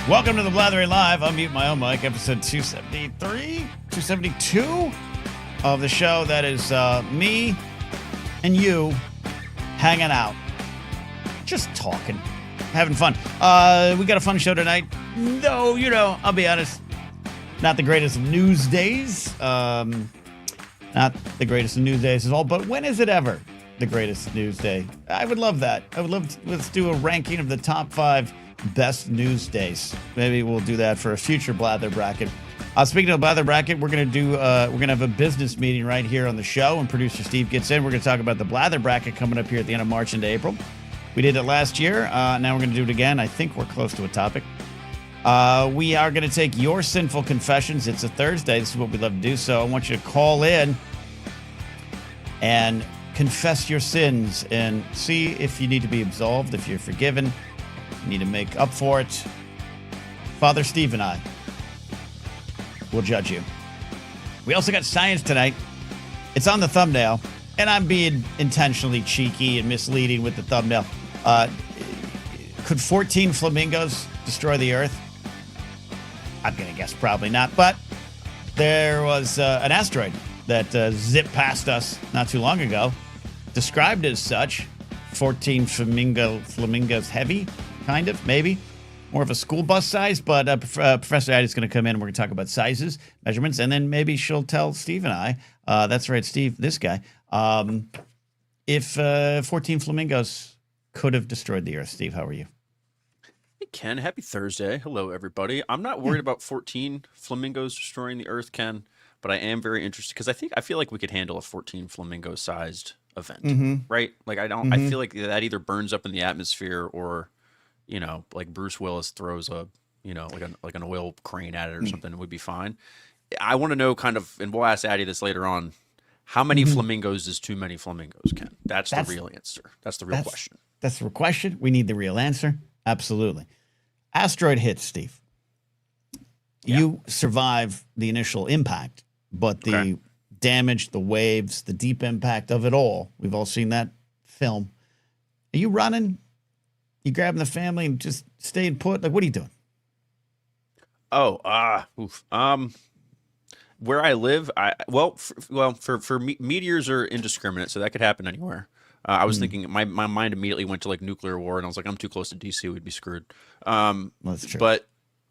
Welcome to the Blathering Live. Unmute my own mic, episode 273, 272 of the show. That is me and you hanging out, just talking, having fun. We got a fun show tonight. Though, I'll be honest, not the greatest of news days. Not the greatest of news days at all, but when is it ever the greatest news day? I would love that. Let's do a ranking of the top 5 best news days. Maybe we'll do that for a future Blather Bracket. Speaking of Blather Bracket, we're gonna have a business meeting right here on the show, and producer Steve gets in. We're gonna talk about the Blather Bracket coming up here at the end of March into April. We did it last year. Now we're gonna do it again. I think we're close to a topic. We are gonna take your sinful confessions. It's a Thursday. This is what we love to do. So I want you to call in and confess your sins and see if you need to be absolved, if you're forgiven. You need to make up for it. Father Steve and I will judge you. We also got science tonight. It's on the thumbnail, and I'm being intentionally cheeky and misleading with the thumbnail. Could 14 flamingos destroy the Earth? I'm going to guess probably not, but there was an asteroid that zipped past us not too long ago, described as such. 14 flamingos heavy. Kind of, maybe. More of a school bus size, but Professor Addie's going to come in and we're going to talk about sizes, measurements, and then maybe she'll tell Steve and I, that's right, Steve, this guy, if 14 flamingos could have destroyed the Earth. Steve, how are you? Hey, Ken. Happy Thursday. Hello, everybody. I'm not worried about 14 flamingos destroying the Earth, Ken, but I am very interested because I feel like we could handle a 14 flamingo-sized event, right? Like, I feel like that either burns up in the atmosphere or like Bruce Willis throws a, like an oil crane at it or something, it would be fine. I want to know kind of, and we'll ask Addie this later on, how many flamingos is too many flamingos, Ken? That's the real answer. That's the real question. That's the real question. We need the real answer. Absolutely. Asteroid hits, Steve. Yeah. You survive the initial impact, but the damage, the waves, the deep impact of it all, we've all seen that film. Are you running? You grabbing the family and just staying put? Like, what are you doing? Where I live, for meteors are indiscriminate, so that could happen anywhere. I was thinking, my mind immediately went to like nuclear war, and I was like, I'm too close to DC, we'd be screwed. That's true.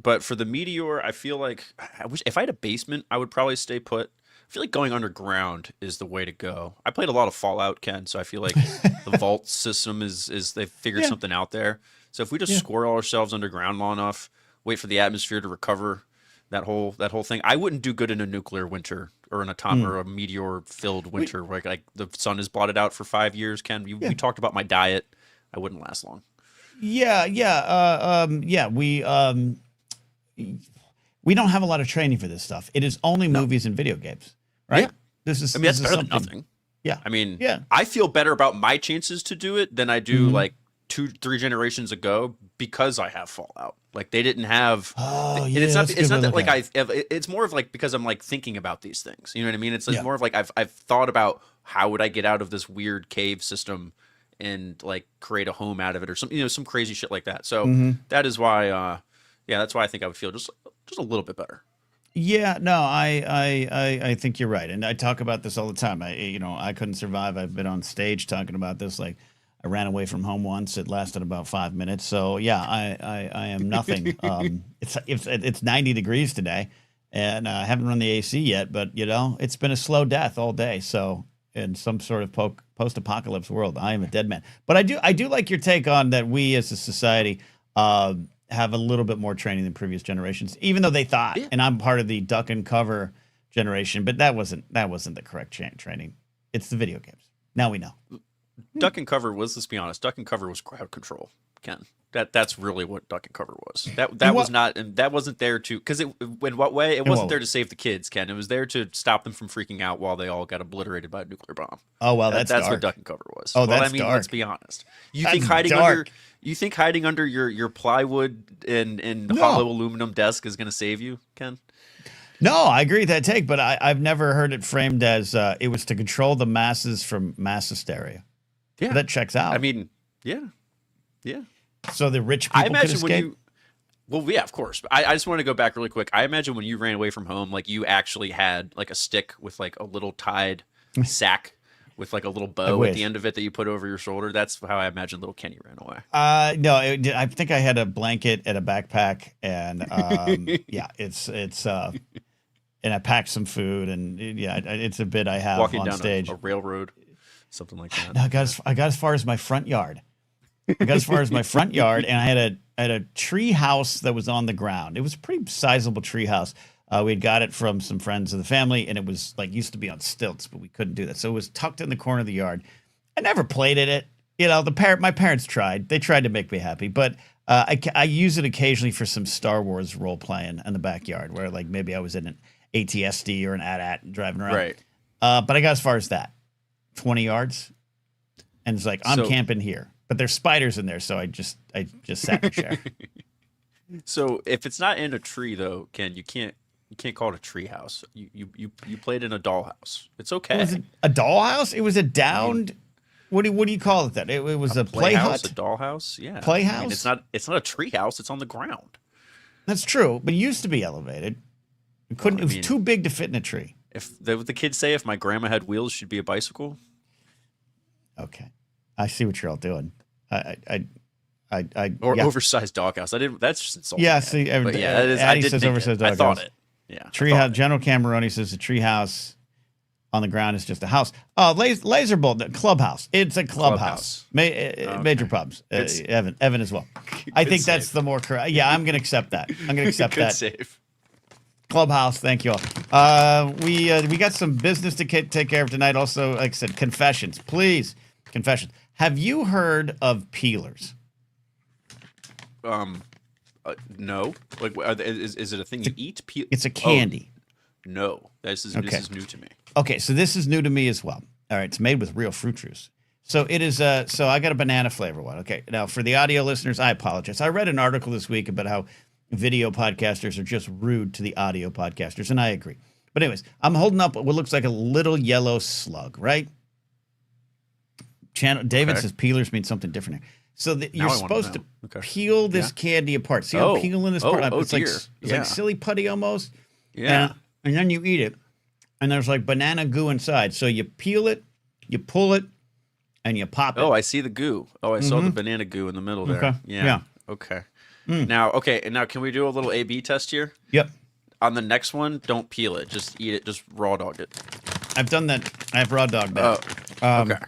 But for the meteor, I feel like I wish if I had a basement, I would probably stay put. I feel like going underground is the way to go. I played a lot of Fallout, Ken, so I feel like the vault system is they've figured something out there. So if we just squirrel ourselves underground long enough, wait for the atmosphere to recover that whole thing, I wouldn't do good in a nuclear winter or an or a meteor-filled winter where like the sun is blotted out for 5 years, Ken. We talked about my diet. I wouldn't last long. We don't have a lot of training for this stuff. It is only movies and video games, right? Yeah. That's better than nothing. Yeah. I mean, I feel better about my chances to do it than I do like 2-3 generations ago because I have Fallout. Like they didn't have. It's not that like it's more of like because I'm like thinking about these things. You know what I mean? It's like more of like I've thought about how would I get out of this weird cave system and like create a home out of it or some some crazy shit like that. So that is why. That's why I think I would feel just a little bit better. Yeah, no, I think you're right, and I talk about this all the time. I couldn't survive. I've been on stage talking about this. Like, I ran away from home once. It lasted about 5 minutes. So yeah, I am nothing. It's 90 degrees today, and I haven't run the AC yet. But it's been a slow death all day. So in some sort of post-apocalypse world, I am a dead man. But I do like your take on that. We as a society have a little bit more training than previous generations, even though they thought, and I'm part of the duck and cover generation, but that wasn't the correct training. It's the video games. Now we know. Duck and cover was, let's be honest, duck and cover was crowd control, Ken. That's really what duck and cover was. That was not, and that wasn't there to, because in what way? It wasn't there to save the kids, Ken. It was there to stop them from freaking out while they all got obliterated by a nuclear bomb. Oh well, that's what duck and cover was. Oh, that's dark. Let's be honest. You think hiding under your plywood and hollow aluminum desk is going to save you, Ken? No, I agree with that take, but I've never heard it framed as it was to control the masses from mass hysteria. Yeah, that checks out. I mean, yeah. So the rich people could escape? Well, yeah, of course. I just want to go back really quick. I imagine when you ran away from home, like you actually had like a stick with like a little tied sack with like a little I bow at the wish. end of it that you put over your shoulder. That's how I imagine little Kenny ran away. No, I think I had a blanket and a backpack, and yeah, and I packed some food, and yeah, it's a bit I have Walking on down stage. a railroad, something like that. No, I got as far as my front yard. I got as far as my front yard, and I had a tree house that was on the ground. It was a pretty sizable tree house. We had got it from some friends of the family, and it was like used to be on stilts, but we couldn't do that. So it was tucked in the corner of the yard. I never played at it. You know, my parents tried. They tried to make me happy, but I use it occasionally for some Star Wars role playing in the backyard, where like maybe I was in an ATSD or an AT-AT driving around. Right. But I got as far as that, 20 yards, and it's like I'm So- camping here, but there's spiders in there, so I just sat in a chair. So if it's not in a tree though, Ken, you can't call it a tree house. You played in a dollhouse. It's okay. Was it a dollhouse? It was a downed. What do you call it then? It was a play Playhouse, hut. a dollhouse. Yeah. Playhouse? I mean, it's not a tree house. It's on the ground. That's true, but it used to be elevated. It couldn't. Well, I It was mean- too big to fit in a tree. If the kids say if my grandma had wheels, she'd be a bicycle. Okay, I see what you're all doing. Or yeah. oversized doghouse. I didn't. That's just insulting. Yeah, man. see, But yeah, that is. I Addie did says think oversized it. I thought doghouse. it. Yeah. I Tree thought house. it. General Cameroni says a tree house on the ground is just a house. Oh, laser bolt clubhouse. It's a clubhouse. Major pubs. Good Evan as well. I Good think that's save. the more correct. Yeah, I'm gonna accept that. I'm gonna accept Good that. save. Clubhouse. Thank you all. We got some business to take care of tonight. Also, like I said, confessions. Please, confessions. Have you heard of peelers? No. Like, is it a thing you eat? It's a candy. No. This is new to me. Okay, so this is new to me as well. All right, it's made with real fruit juice. So it is. So I got a banana flavor one. Okay, now for the audio listeners, I apologize. I read an article this week about how video podcasters are just rude to the audio podcasters, and I agree. But anyways, I'm holding up what looks like a little yellow slug, right? David Okay. says peelers mean something different here. So you're I wanna supposed to know. Okay. peel this candy apart. See how Oh. I'm peeling this part? Oh, It's like dear. it's Yeah. like silly putty almost. Yeah. And then you eat it, and there's like banana goo inside. So you peel it, you pull it, and you pop it. Oh, I see the goo. Oh, I saw the banana goo in the middle there. Okay. Yeah. Yeah. Okay. And now can we do a little A/B test here? Yep. On the next one, don't peel it. Just eat it. Just raw dog it. I've done that. I have raw dog Oh, that. okay.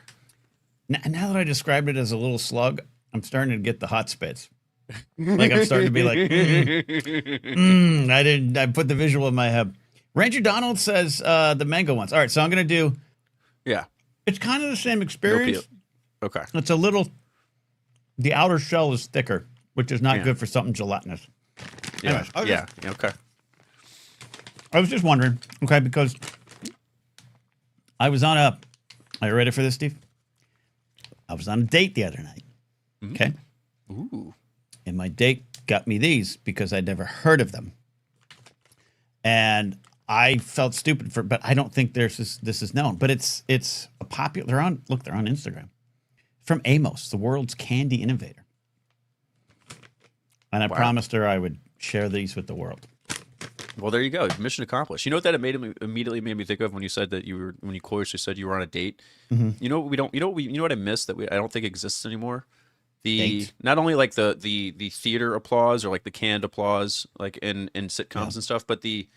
Now that I described it as a little slug, I'm starting to get the hot spits. Like I'm starting to be like, I put the visual in my head. Ranger Donald says the mango ones. All right, so I'm gonna do. Yeah. It's kind of the same No experience. peel. Okay. It's a little. The outer shell is thicker, which is not Yeah. good for something gelatinous. Yeah. Anyways, I was Yeah. Okay. I was just wondering, okay, because I was on a. Are you ready for this, Steve? I was on a date the other night. Okay. Ooh. And my date got me these because I'd never heard of them. And I felt stupid but I don't think this is known. But it's a popular. They're on Instagram. From Amos, the world's candy innovator. And I promised her I would share these with the world. Well, there you go. Mission accomplished. You know what that immediately made me think of when you said that when you coyishly said you were on a date. You know what we don't. You know what I miss that I don't think exists anymore. Date. Not only like the theater applause or like the canned applause like in sitcoms and stuff, but the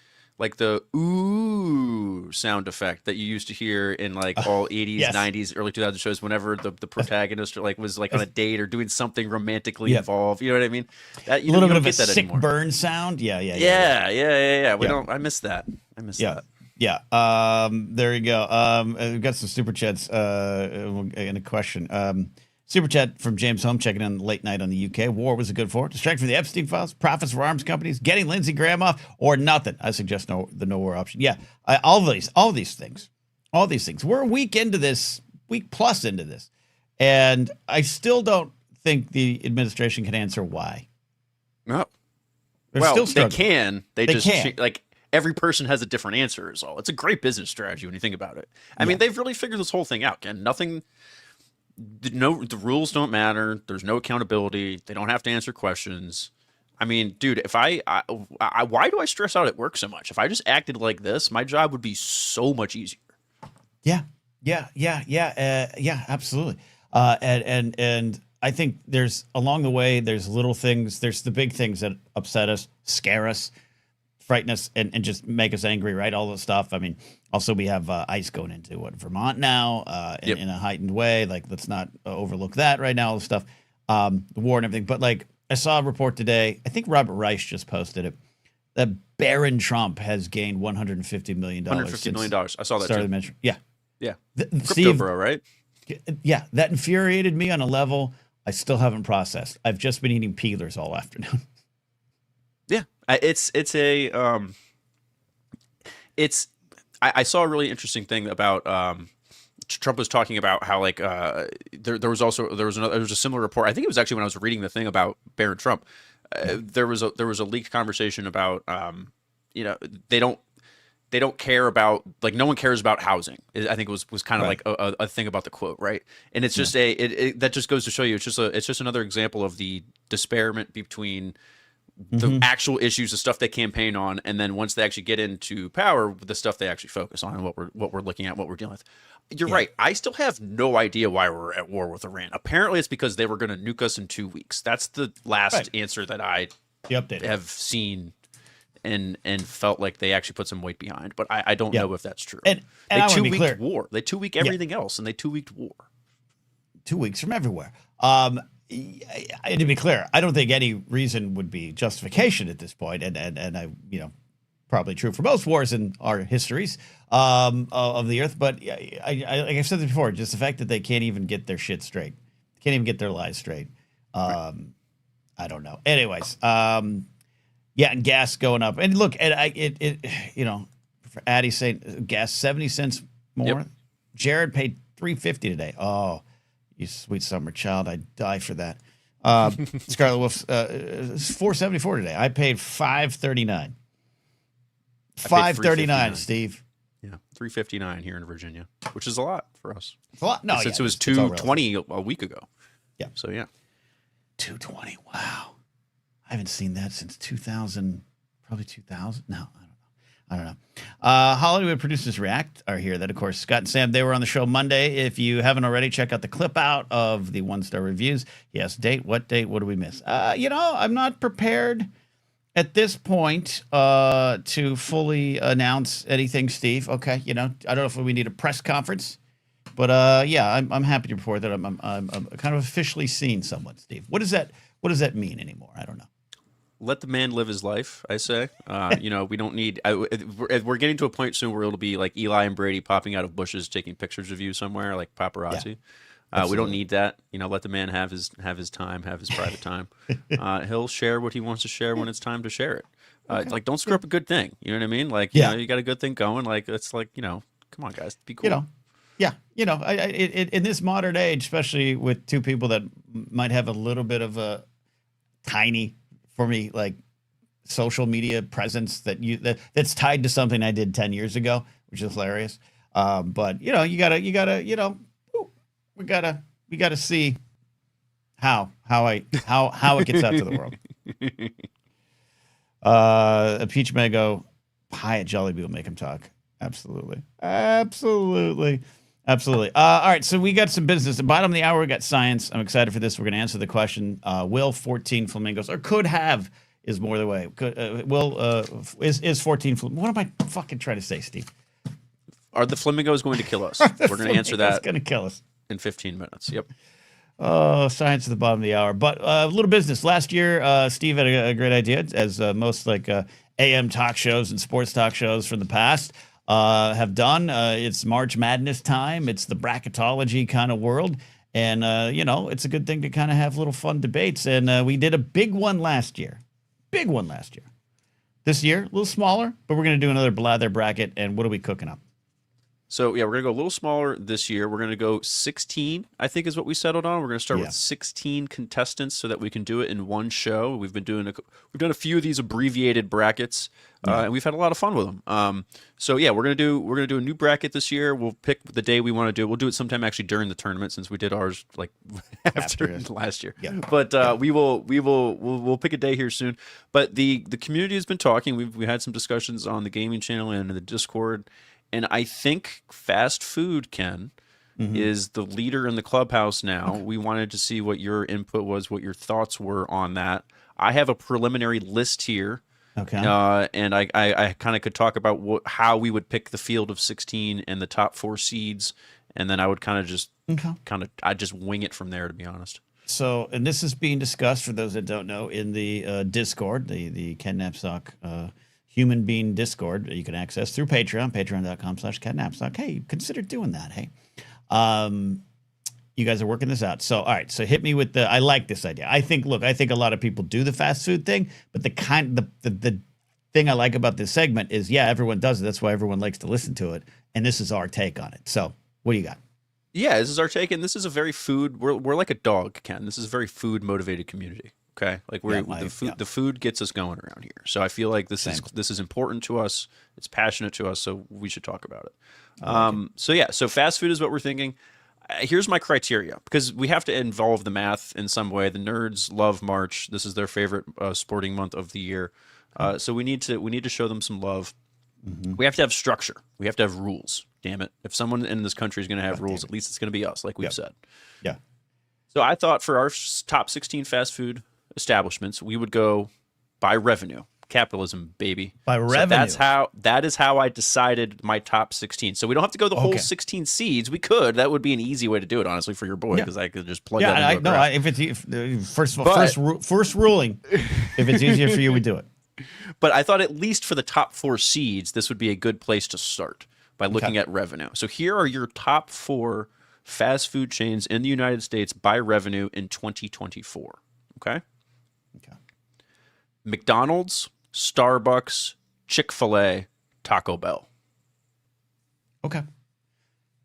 ooh sound effect that you used to hear in like all 80s, yes. 90s, early 2000s shows whenever the protagonist was like on a date or doing something romantically Yeah. involved. You know what I mean? That, A little bit don't of a get that sick anymore. burn sound. Yeah. Yeah. We Yeah. don't. I miss that. Yeah. Yeah. There you go. We've got some super chats and a question. Super chat from James Home checking in late night on the UK. War was a good for distract from the Epstein files, profits for arms companies, getting Lindsey Graham off, or nothing. I suggest the no war option. Yeah. All these things. We're a week plus into this. And I still don't think the administration can answer why. No. They're Well, still they struggling. can. They just can. like every person has a different answer. Is all. It's a great business strategy when you think about it. I mean, they've really figured this whole thing out. Ken, the rules don't matter. There's no accountability. They don't have to answer questions. I mean, dude, if why do I stress out at work so much? If I just acted like this, my job would be so much easier. Yeah, yeah, absolutely. And I think there's along the way, there's little things, there's the big things that upset us, scare us, frighten us, and just make us angry, right? All this stuff. I mean, also we have ice going into Vermont now, in a heightened way. Like, let's not overlook that right now. All the stuff, the war and everything. But like, I saw a report today. I think Robert Reich just posted it. That Baron Trump has gained $150 million. $150 million. I saw that too. Yeah. Yeah. Crypto Steve, bro, right? Yeah, that infuriated me on a level I still haven't processed. I've just been eating peelers all afternoon. Yeah, I saw a really interesting thing about Trump was talking about how like there was a similar report. I think it was actually when I was reading the thing about Baron Trump. There was a leaked conversation about they don't care about, like, no one cares about housing. I think it was kind of like a thing about the quote, right? And it's just that just goes to show you it's just another example of the disparity between the actual issues, the stuff they campaign on, and then once they actually get into power, the stuff they actually focus on and what we're looking at, what we're dealing with. You're right. I still have no idea why we're at war with Iran. Apparently, it's because they were going to nuke us in 2 weeks. That's the last answer that I have seen. And felt like they actually put some weight behind, but I don't know if that's true. And they 2-weeked war. They 2-week everything else, and they 2-weeked war. 2 weeks from everywhere. To be clear, I don't think any reason would be justification at this point, and I probably true for most wars in our histories of the earth. But I like I've said this before, just the fact that they can't even get their shit straight, can't even get their lies straight. I don't know. Anyways. Yeah, and gas going up. And look, for Addie saying gas 70 cents more. Yep. Jared paid $3.50 today. Oh, you sweet summer child, I'd die for that. Scarlet Wolf's $4.74 today. I paid $5.39. $5.39, Steve. Yeah, $3.59 here in Virginia, which is a lot for us. It's a lot. No, since it was $2.20 a week ago. Yeah. So yeah, $2.20. Wow. I haven't seen that since 2000, probably 2000. No, I don't know. Hollywood Producers React are here. That, of course, Scott and Sam, they were on the show Monday. If you haven't already, check out the clip out of the one-star reviews. Yes, date? What date? What do we miss? I'm not prepared at this point to fully announce anything, Steve. Okay, I don't know if we need a press conference. But, I'm happy to report that I'm kind of officially seen someone, Steve. What does that mean anymore? I don't know. Let the man live his life, I say. We don't need... we're getting to a point soon where it'll be like Eli and Brady popping out of bushes taking pictures of you somewhere, like paparazzi. We don't need that. Let the man have his time, have his private time. He'll share what he wants to share when it's time to share it. Okay. Like, don't screw up a good thing. You know what I mean? Like, you got a good thing going. Like, it's like, come on, guys, be cool. Yeah, in this modern age, especially with two people that might have a little bit of a tiny, for me, like social media presence that's tied to something I did 10 years ago, which is hilarious. But we gotta see how it gets out to the world. A peach mango pie at Jollibee will make him talk. Absolutely. All right, so we got some business. At the bottom of the hour, we got science. I'm excited for this. We're going to answer the question, will 14 flamingos, or could have, is more the way. Is 14 what am I fucking trying to say, Steve? Are the flamingos going to kill us? We're going to answer that. It's going to kill us. In 15 minutes, yep. Oh, science at the bottom of the hour. But a little business. Last year, Steve had a great idea, as most AM talk shows and sports talk shows from the past have done. It's March Madness time. It's the bracketology kind of world. And, it's a good thing to kind of have little fun debates. And we did a big one last year. This year, a little smaller, but we're going to do another Blather bracket. And what are we cooking up? So yeah, we're gonna go a little smaller this year. We're gonna go 16, I think is what we settled on. We're gonna start Yeah. with 16 contestants so that we can do it in one show. We've done a few of these abbreviated brackets, and we've had a lot of fun with them. So yeah, we're gonna do a new bracket this year. We'll pick the day we want to do it. We'll do it sometime actually during the tournament since we did ours like after last year. Yeah. But we'll pick a day here soon. But the community has been talking. We had some discussions on the gaming channel and in the Discord. And I think fast food, Ken, is the leader in the clubhouse now. We wanted to see what your input was, what your thoughts were on that. I have a preliminary list here. Okay. And I kind of could talk about how we would pick the field of 16 and the top 4 seeds. And then I would kind of just I'd just wing it from there, to be honest. So, and this is being discussed for those that don't know in the Discord, the Ken Napzok Human Being Discord that you can access through Patreon, patreon.com/Ken Napzok. Hey, consider doing that. Hey, you guys are working this out. So, all right. So hit me with I like this idea. I think a lot of people do the fast food thing, but the thing I like about this segment is, yeah, everyone does it. That's why everyone likes to listen to it. And this is our take on it. So what do you got? Yeah, this is our take, and this is a very we're like a dog, Ken. This is a very food motivated community. Okay, like the food gets us going around here. So I feel like this is important to us. It's passionate to us, so we should talk about it. So fast food is what we're thinking. Here's my criteria, because we have to involve the math in some way. The nerds love March. This is their favorite sporting month of the year. So we need to show them some love. We have to have structure. We have to have rules. Damn it! If someone in this country is going to have rules, at least it's going to be us, like we've said. Yeah. So I thought for our top 16 fast food establishments, we would go by revenue. Capitalism, baby. By revenue. So that is how I decided my top 16. So we don't have to go the whole 16 seeds. We could. That would be an easy way to do it, honestly, for your boy, because I could just plug that into a graph. First ruling, if it's easier for you, we do it. But I thought at least for the top 4 seeds, this would be a good place to start by looking at revenue. So here are your top 4 fast food chains in the United States by revenue in 2024. Okay? McDonald's, Starbucks, Chick-fil-A, Taco Bell. Okay.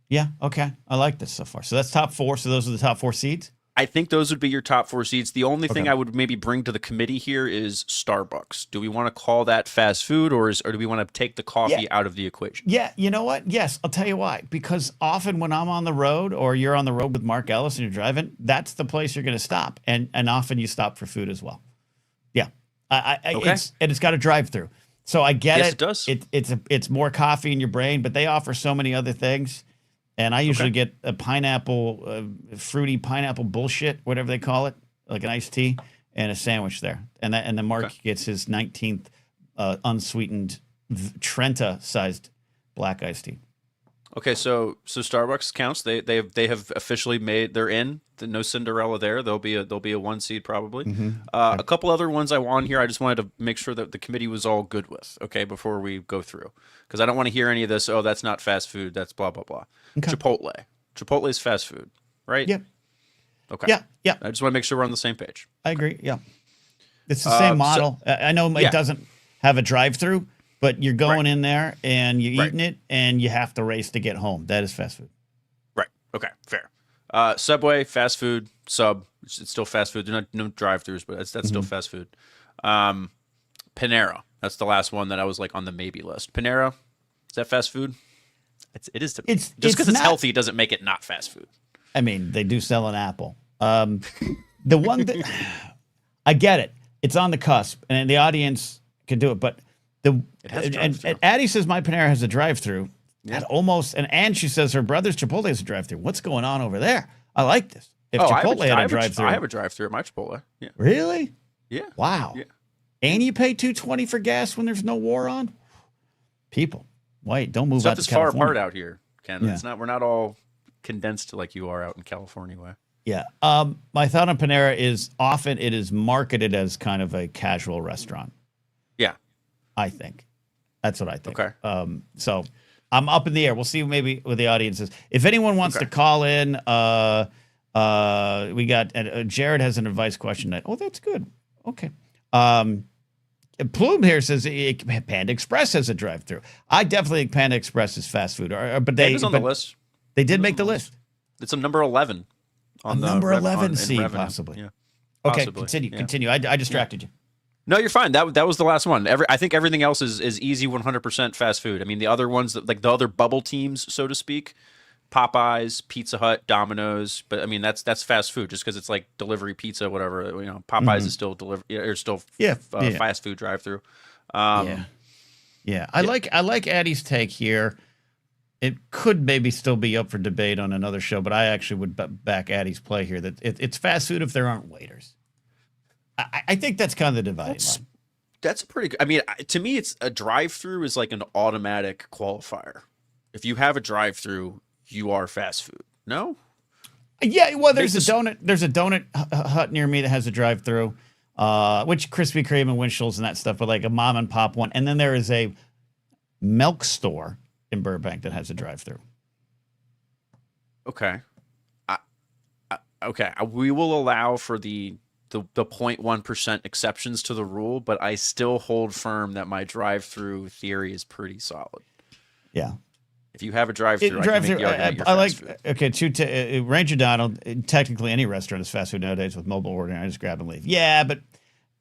Yeah, okay. I like this so far. So that's top 4. So those are the top 4 seeds? I think those would be your top 4 seeds. The only thing I would maybe bring to the committee here is Starbucks. Do we want to call that fast food, or do we want to take the coffee out of the equation? Yeah, you know what? Yes, I'll tell you why. Because often when I'm on the road, or you're on the road with Mark Ellis and you're driving, that's the place you're going to stop. And often you stop for food as well. Yeah. It's got a drive-through. So I get it. Yes, it does. It's more coffee in your brain, but they offer so many other things. And I usually get a fruity pineapple bullshit, whatever they call it, like an iced tea, and a sandwich there. And then Mark gets his 19th unsweetened Trenta-sized black iced tea. Okay, so Starbucks counts. They have officially made. They're in. No Cinderella there. There'll be a 1 seed probably. A couple other ones I want here. I just wanted to make sure that the committee was all good with. Okay, before we go through, because I don't want to hear any of this. Oh, that's not fast food. That's blah blah blah. Okay. Chipotle is fast food, right? Yeah. Okay. Yeah. I just want to make sure we're on the same page. I agree. Yeah. It's the same model. I know it doesn't have a drive-through, but you're going in there and you're eating it, and you have to race to get home. That is fast food. Right. Okay. Fair. Subway, fast food. It's still fast food. They're no drive-throughs, but that's still fast food. Panera. That's the last one that I was like on the maybe list. Panera. Is that fast food? It is to me. Just because it's healthy doesn't make it not fast food. I mean, they do sell an apple. The one that I get it. It's on the cusp, and the audience can do it, but and Addie says my Panera has a drive-through. Yeah. And she says her brother's Chipotle has a drive-through. What's going on over there? I like this. If Chipotle had a drive-through, I have a drive-through at my Chipotle. Yeah. Really? Yeah. Wow. Yeah. And you pay $2.20 for gas when there's no war on? People, wait, don't move out to California. Stuff is far apart out here, Ken. Yeah. It's not. We're not all condensed like you are out in California way. Yeah. My thought on Panera is often it is marketed as kind of a casual restaurant. Yeah. I think. That's what I think. Okay. So I'm up in the air. We'll see maybe what the audience is. If anyone wants to call in, we got Jared has an advice question. Oh, that's good. Okay. Plume here says Panda Express has a drive-through. I definitely think Panda Express is fast food, but Panda's on the list. They did make the list. It's a number 11 on the number 11 seed, revenue. possibly. Yeah. Okay, Possibly. continue. I distracted you. No, you're fine. That was the last one. I think everything else is easy 100% fast food. I mean, the other ones, like the other bubble teams, so to speak, Popeyes, Pizza Hut, Domino's, but I mean that's fast food just because it's like delivery pizza, whatever. You know, Popeyes is still fast food drive-through. I like Addie's take here. It could maybe still be up for debate on another show, but I actually would back Addie's play here that it's fast food if there aren't waiters. I think that's kind of the dividing line. That's pretty good. I mean, to me, it's a drive-through is like an automatic qualifier. If you have a drive-through, you are fast food. No? Yeah, well, there's a donut hut near me that has a drive-through, which Krispy Kreme and Winchell's and that stuff, but like a mom and pop one. And then there is a milk store in Burbank that has a drive-through. Okay. Okay. We will allow for the 0.1% exceptions to the rule, but I still hold firm that my drive-through theory is pretty solid. Yeah. If you have a drive-through, I like Ranger Donald. Technically, any restaurant is fast food nowadays with mobile ordering. I just grab and leave. Yeah, but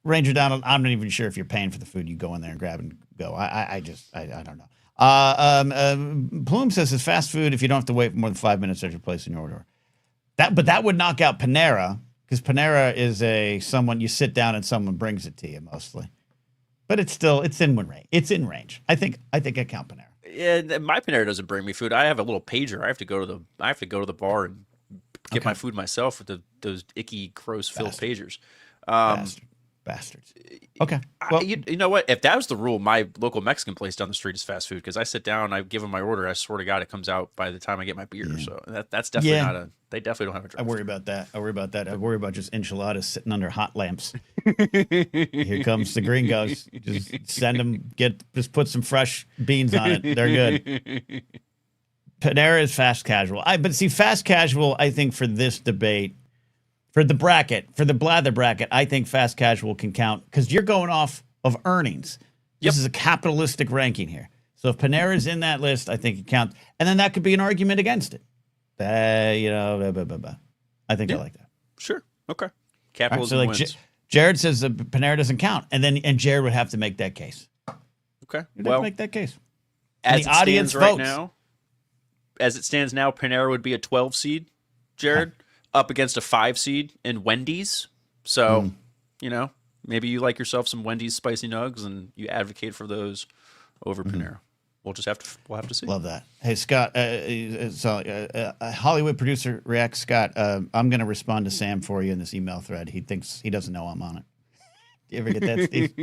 Ranger Donald, I'm not even sure if you're paying for the food. You go in there and grab and go. I don't know. Plume says it's fast food if you don't have to wait for more than 5 minutes after placing your order. That would knock out Panera because Panera is someone you sit down and someone brings it to you mostly. But it's in range. It's in range. I think I count Panera. Yeah, my Panera doesn't bring me food. I have a little pager. I have to go to the bar and get my food myself with those icky, gross-filled pagers. Bastards. Okay. Well, you know what? If that was the rule, my local Mexican place down the street is fast food because I sit down, I give them my order. I swear to God, it comes out by the time I get my beer. Yeah. So that's definitely not a. They definitely don't have a drive. I worry about that. I worry about just enchiladas sitting under hot lamps. Here comes the gringos. Just send them. Just put some fresh beans on it. They're good. Panera is fast casual. But see, fast casual. I think for this debate. For the Blather bracket, I think fast casual can count because you're going off of earnings. This is a capitalistic ranking here. So if Panera is in that list, I think it counts. And then that could be an argument against it. I think I like that. Sure. Okay. Capitalism wins. Jared says Panera doesn't count. And Jared would have to make that case. Okay. He'd have to make that case. As the audience votes. As it stands now, Panera would be a 12 seed, Jared. Huh. Up against a 5 seed in Wendy's. So, maybe you like yourself some Wendy's spicy nugs and you advocate for those over Panera. We'll have to see. Love that. Hey, Scott, Hollywood producer reacts. Scott, I'm going to respond to Sam for you in this email thread. He thinks he doesn't know I'm on it. Do you ever get that, Steve?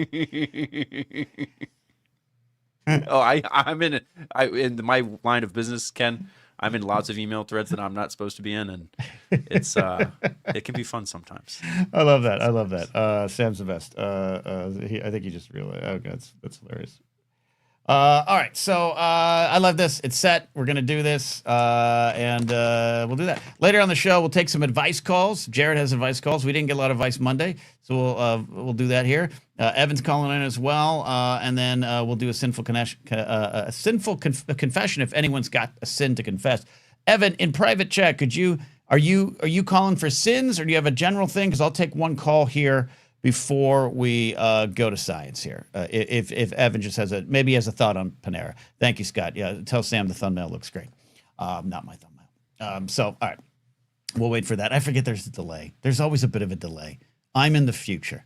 I'm in my line of business, Ken. I'm in lots of email threads that I'm not supposed to be in, and it's it can be fun sometimes. I love that. Sam's the best. I think he just realized. Oh, God, that's hilarious. All right, so I love this. It's set. We're gonna do this, and we'll do that later on the show. We'll take some advice calls. Jared has advice calls. We didn't get a lot of advice Monday, so we'll do that here. Evan's calling in as well, and then we'll do a sinful confession if anyone's got a sin to confess. Evan, in private chat, are you calling for sins, or do you have a general thing? Because I'll take one call here before we go to science here. If Evan just has maybe has a thought on Panera. Thank you, Scott. Yeah, tell Sam the thumbnail looks great. Not my thumbnail. So, all right. We'll wait for that. I forget there's a delay. There's always a bit of a delay. I'm in the future.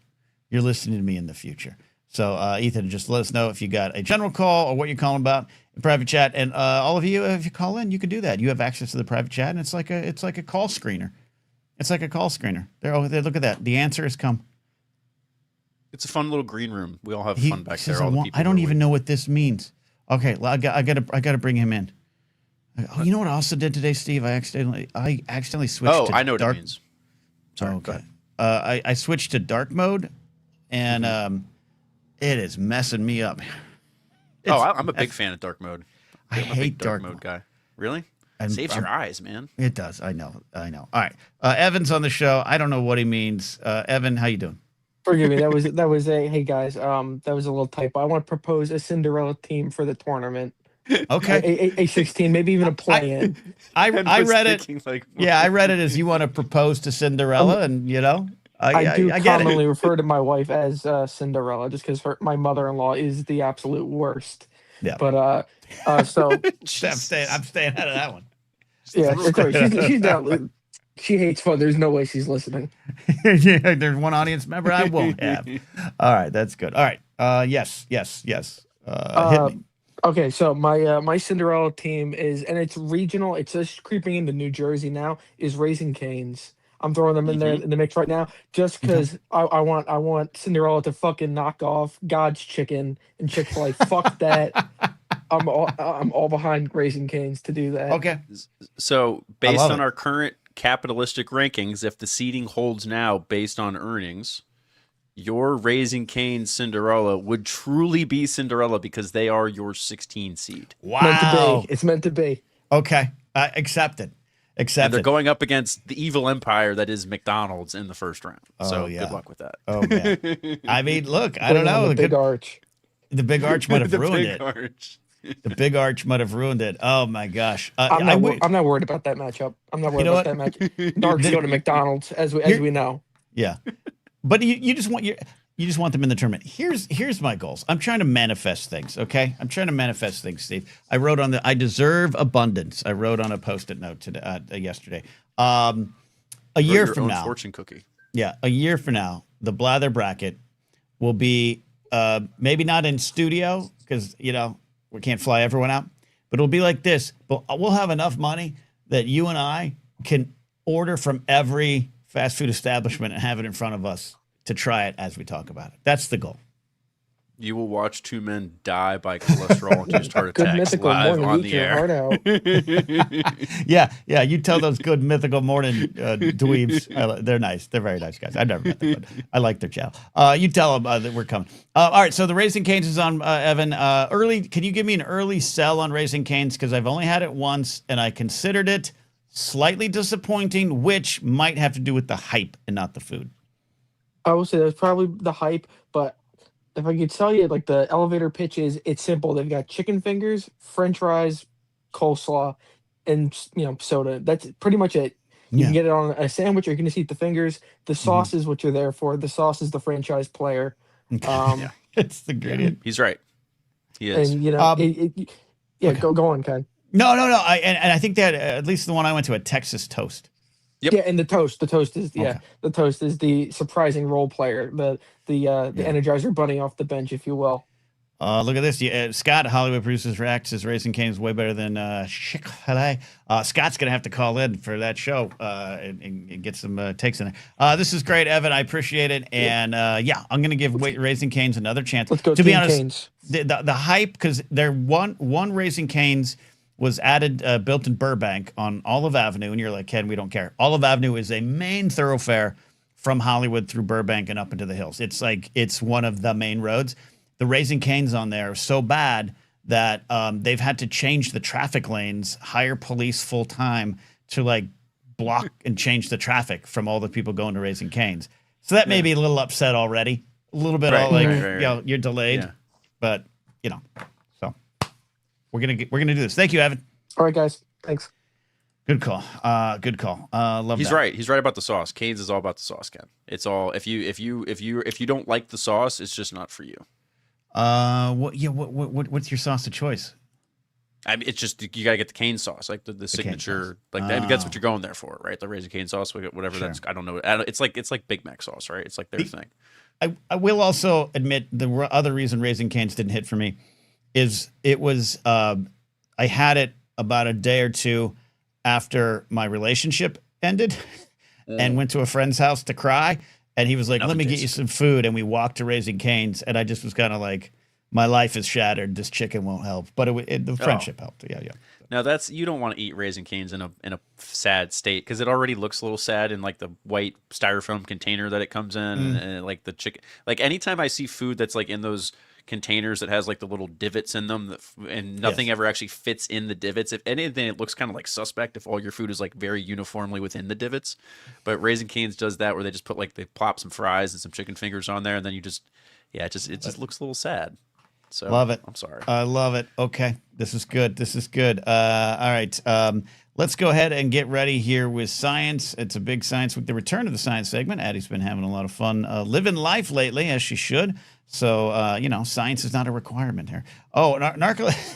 You're listening to me in the future. So, Ethan, just let us know if you got a general call or what you're calling about in private chat. And all of you, if you call in, you can do that. You have access to the private chat, and it's like a call screener. It's like a call screener. There, look at that. The answer has come. It's a fun little green room. We all have fun back there. I don't even know what this means. Okay, well, I gotta bring him in. Oh, you know what I also did today, Steve? I accidentally switched. Oh, to I know what dark. it means. Sorry. Okay. I switched to dark mode, and it is messing me up. I'm a big fan of dark mode. I hate dark mode guy. Really? Saves your eyes, man. It does. I know. All right. Evan's on the show. I don't know what he means. Evan, how you doing? Forgive me. That was a hey guys. That was a little typo. I want to propose a Cinderella team for the tournament. Okay. A 16, maybe even a play in. I was read it. thinking, like, Yeah, I read it as you want to propose to Cinderella, and I do I get commonly it. refer to my wife as Cinderella, just because my mother-in-law is the absolute worst. Yeah. But so I'm staying out of that one. yeah, real sorry, quick. she's not. She hates fun. There's no way she's listening. Yeah, there's one audience member I won't have. All right, that's good. All right. Yes. Hit me. Okay, so my Cinderella team is, and it's regional. It's just creeping into New Jersey now. Is Raising Cane's. I'm throwing them in there in the mix right now, just because I want Cinderella to fucking knock off God's Chicken and Chick-fil-A. Fuck that. I'm all behind Raising Cane's to do that. Okay. So, I based love on it. our current capitalistic rankings, if the seating holds now based on earnings, your Raising Cane's Cinderella would truly be Cinderella because they are your 16 seed. Meant to Wow. be. It's meant to be. Okay. Accepted. And they're going up against the evil empire that is McDonald's in the first round. So, yeah. good luck with that. Oh man. I mean, look, I don't Bring on know. the big arch. The big arch might have The ruined big it. arch. The big arch might have ruined it. Oh my gosh. I'm not worried about that matchup. I'm not worried know about that matchup. Darks go to McDonald's, as we know. Yeah. But you just want them in the tournament. Here's my goals. I'm trying to manifest things, okay? I'm trying to manifest things, Steve. I deserve abundance. I wrote on a Post-it note today, yesterday. A year Your from own now. fortune cookie. Yeah, a year from now, the Blather bracket will be maybe not in studio because we can't fly everyone out, but it'll be like this. But we'll have enough money that you and I can order from every fast food establishment and have it in front of us to try it as we talk about it. That's the goal. You will watch two men die by cholesterol-induced heart Good attacks mythical live morning. on Eat the your air. heart out. Yeah. You tell those good mythical morning dweebs. They're nice. They're very nice guys. I've never met them, but I like their channel. You tell them that we're coming. All right. So the Raising Cane's is on, Evan. Early. Can you give me an early sell on Raising Cane's? Because I've only had it once, and I considered it slightly disappointing, which might have to do with the hype and not the food. I will say that's probably the hype, but if I could tell you, like the elevator pitch is, it's simple. They've got chicken fingers, French fries, coleslaw, and soda. That's pretty much it. You can get it on a sandwich, or you can just eat the fingers. The sauce is what you're there for. The sauce is the franchise player. Yeah. It's the ingredient. He's right. He is. And okay. go on, Ken. No. And I think that at least the one I went to, a Texas toast. Yep. Yeah, and the toast is the toast is the surprising role player, the Energizer Bunny off the bench, if you will. Look at this. Scott, Hollywood Producers Reacts, is Raising Cane's way better than Chick-fil-A. Scott's going to have to call in for that show and get some takes in there. This is great, Evan. I appreciate it. And I'm going to give Raising Cane's another chance. Let's go, to be Team honest, Cane's. The hype, because they're one Raising Cane's was added, built in Burbank on Olive Avenue, and you're like, Ken, we don't care. Olive Avenue is a main thoroughfare from Hollywood through Burbank and up into the hills. It's one of the main roads. The Raising Cane's on there are so bad that they've had to change the traffic lanes, hire police full time to block and change the traffic from all the people going to Raising Cane's. So that may be a little upset already, a little bit Right. You're delayed, Yeah. but so we're gonna do this. Thank you, Evan. All right, guys. Thanks. Good call. Love He's that. right. He's right about the sauce. Cane's is all about the sauce, Ken. It's all if you don't like the sauce, it's just not for you. What's your sauce of choice? I mean, it's just you gotta get the cane sauce, like the signature, sauce. that's what you're going there for, right? The Raising Cane sauce, whatever. Sure. That's I don't know. It's like Big Mac sauce, right? It's like their thing. I will also admit the other reason Raising Cane's didn't hit for me is it was I had it about a day or two after my relationship ended and went to a friend's house to cry. And he was like, let me get you some food. And we walked to Raising Cane's. And I just was kind of like, my life is shattered. This chicken won't help. But the friendship helped. Yeah. Now you don't want to eat Raising Cane's in a sad state because it already looks a little sad in like the white styrofoam container that it comes in, and like the chicken. Like anytime I see food that's like in those containers that has like the little divots in them, and nothing ever actually fits in the divots. If anything, it looks kind of like suspect if all your food is like very uniformly within the divots. But Raising Cane's does that, where they just put like, they plop some fries and some chicken fingers on there, and then you just, it just looks a little sad. So love it. I'm sorry. I love it. Okay, this is good. This is good. All right. Let's go ahead and get ready here with science. It's a big science week. The return of the science segment. Addie's been having a lot of fun living life lately, as she should. So, you know, science is not a requirement here. Oh,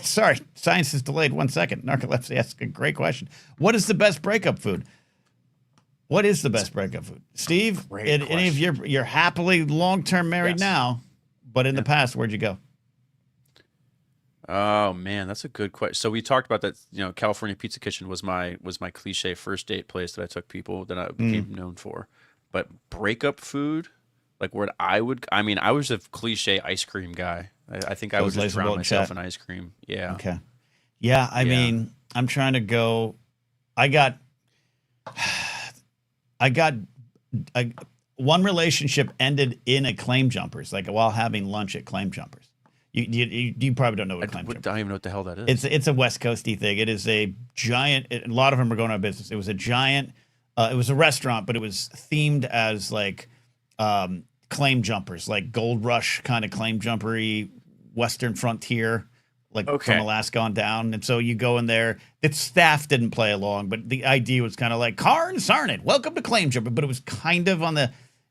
sorry, science is delayed 1 second. Narcolepsy asks a great question. What is the best breakup food? What is the best breakup food? Steve, any of you're happily long-term married now, but in the past, where'd you go? Oh man, that's a good question. So we talked about that. You know, California Pizza Kitchen was my cliche first date place that I took people that I became known for. But breakup food, like where I was a cliche ice cream guy. I think I would just drown myself in ice cream. Yeah. Okay. Yeah, I mean, I'm trying to go. I got one relationship ended in a Claim Jumpers, like while having lunch at Claim Jumpers. You probably don't know what Claim Jumpers is. I don't even know what the hell that is. It's a West Coasty thing. It is a giant. A lot of them are going out of business. It was a giant. It was a restaurant, but it was themed as like Claim Jumpers, like Gold Rush kind of Claim Jumpery, Western Frontier, like from Alaska on down. And so you go in there. The staff didn't play along, but the idea was kind of like, Karn Sarnit, welcome to Claim Jumper. But it was kind of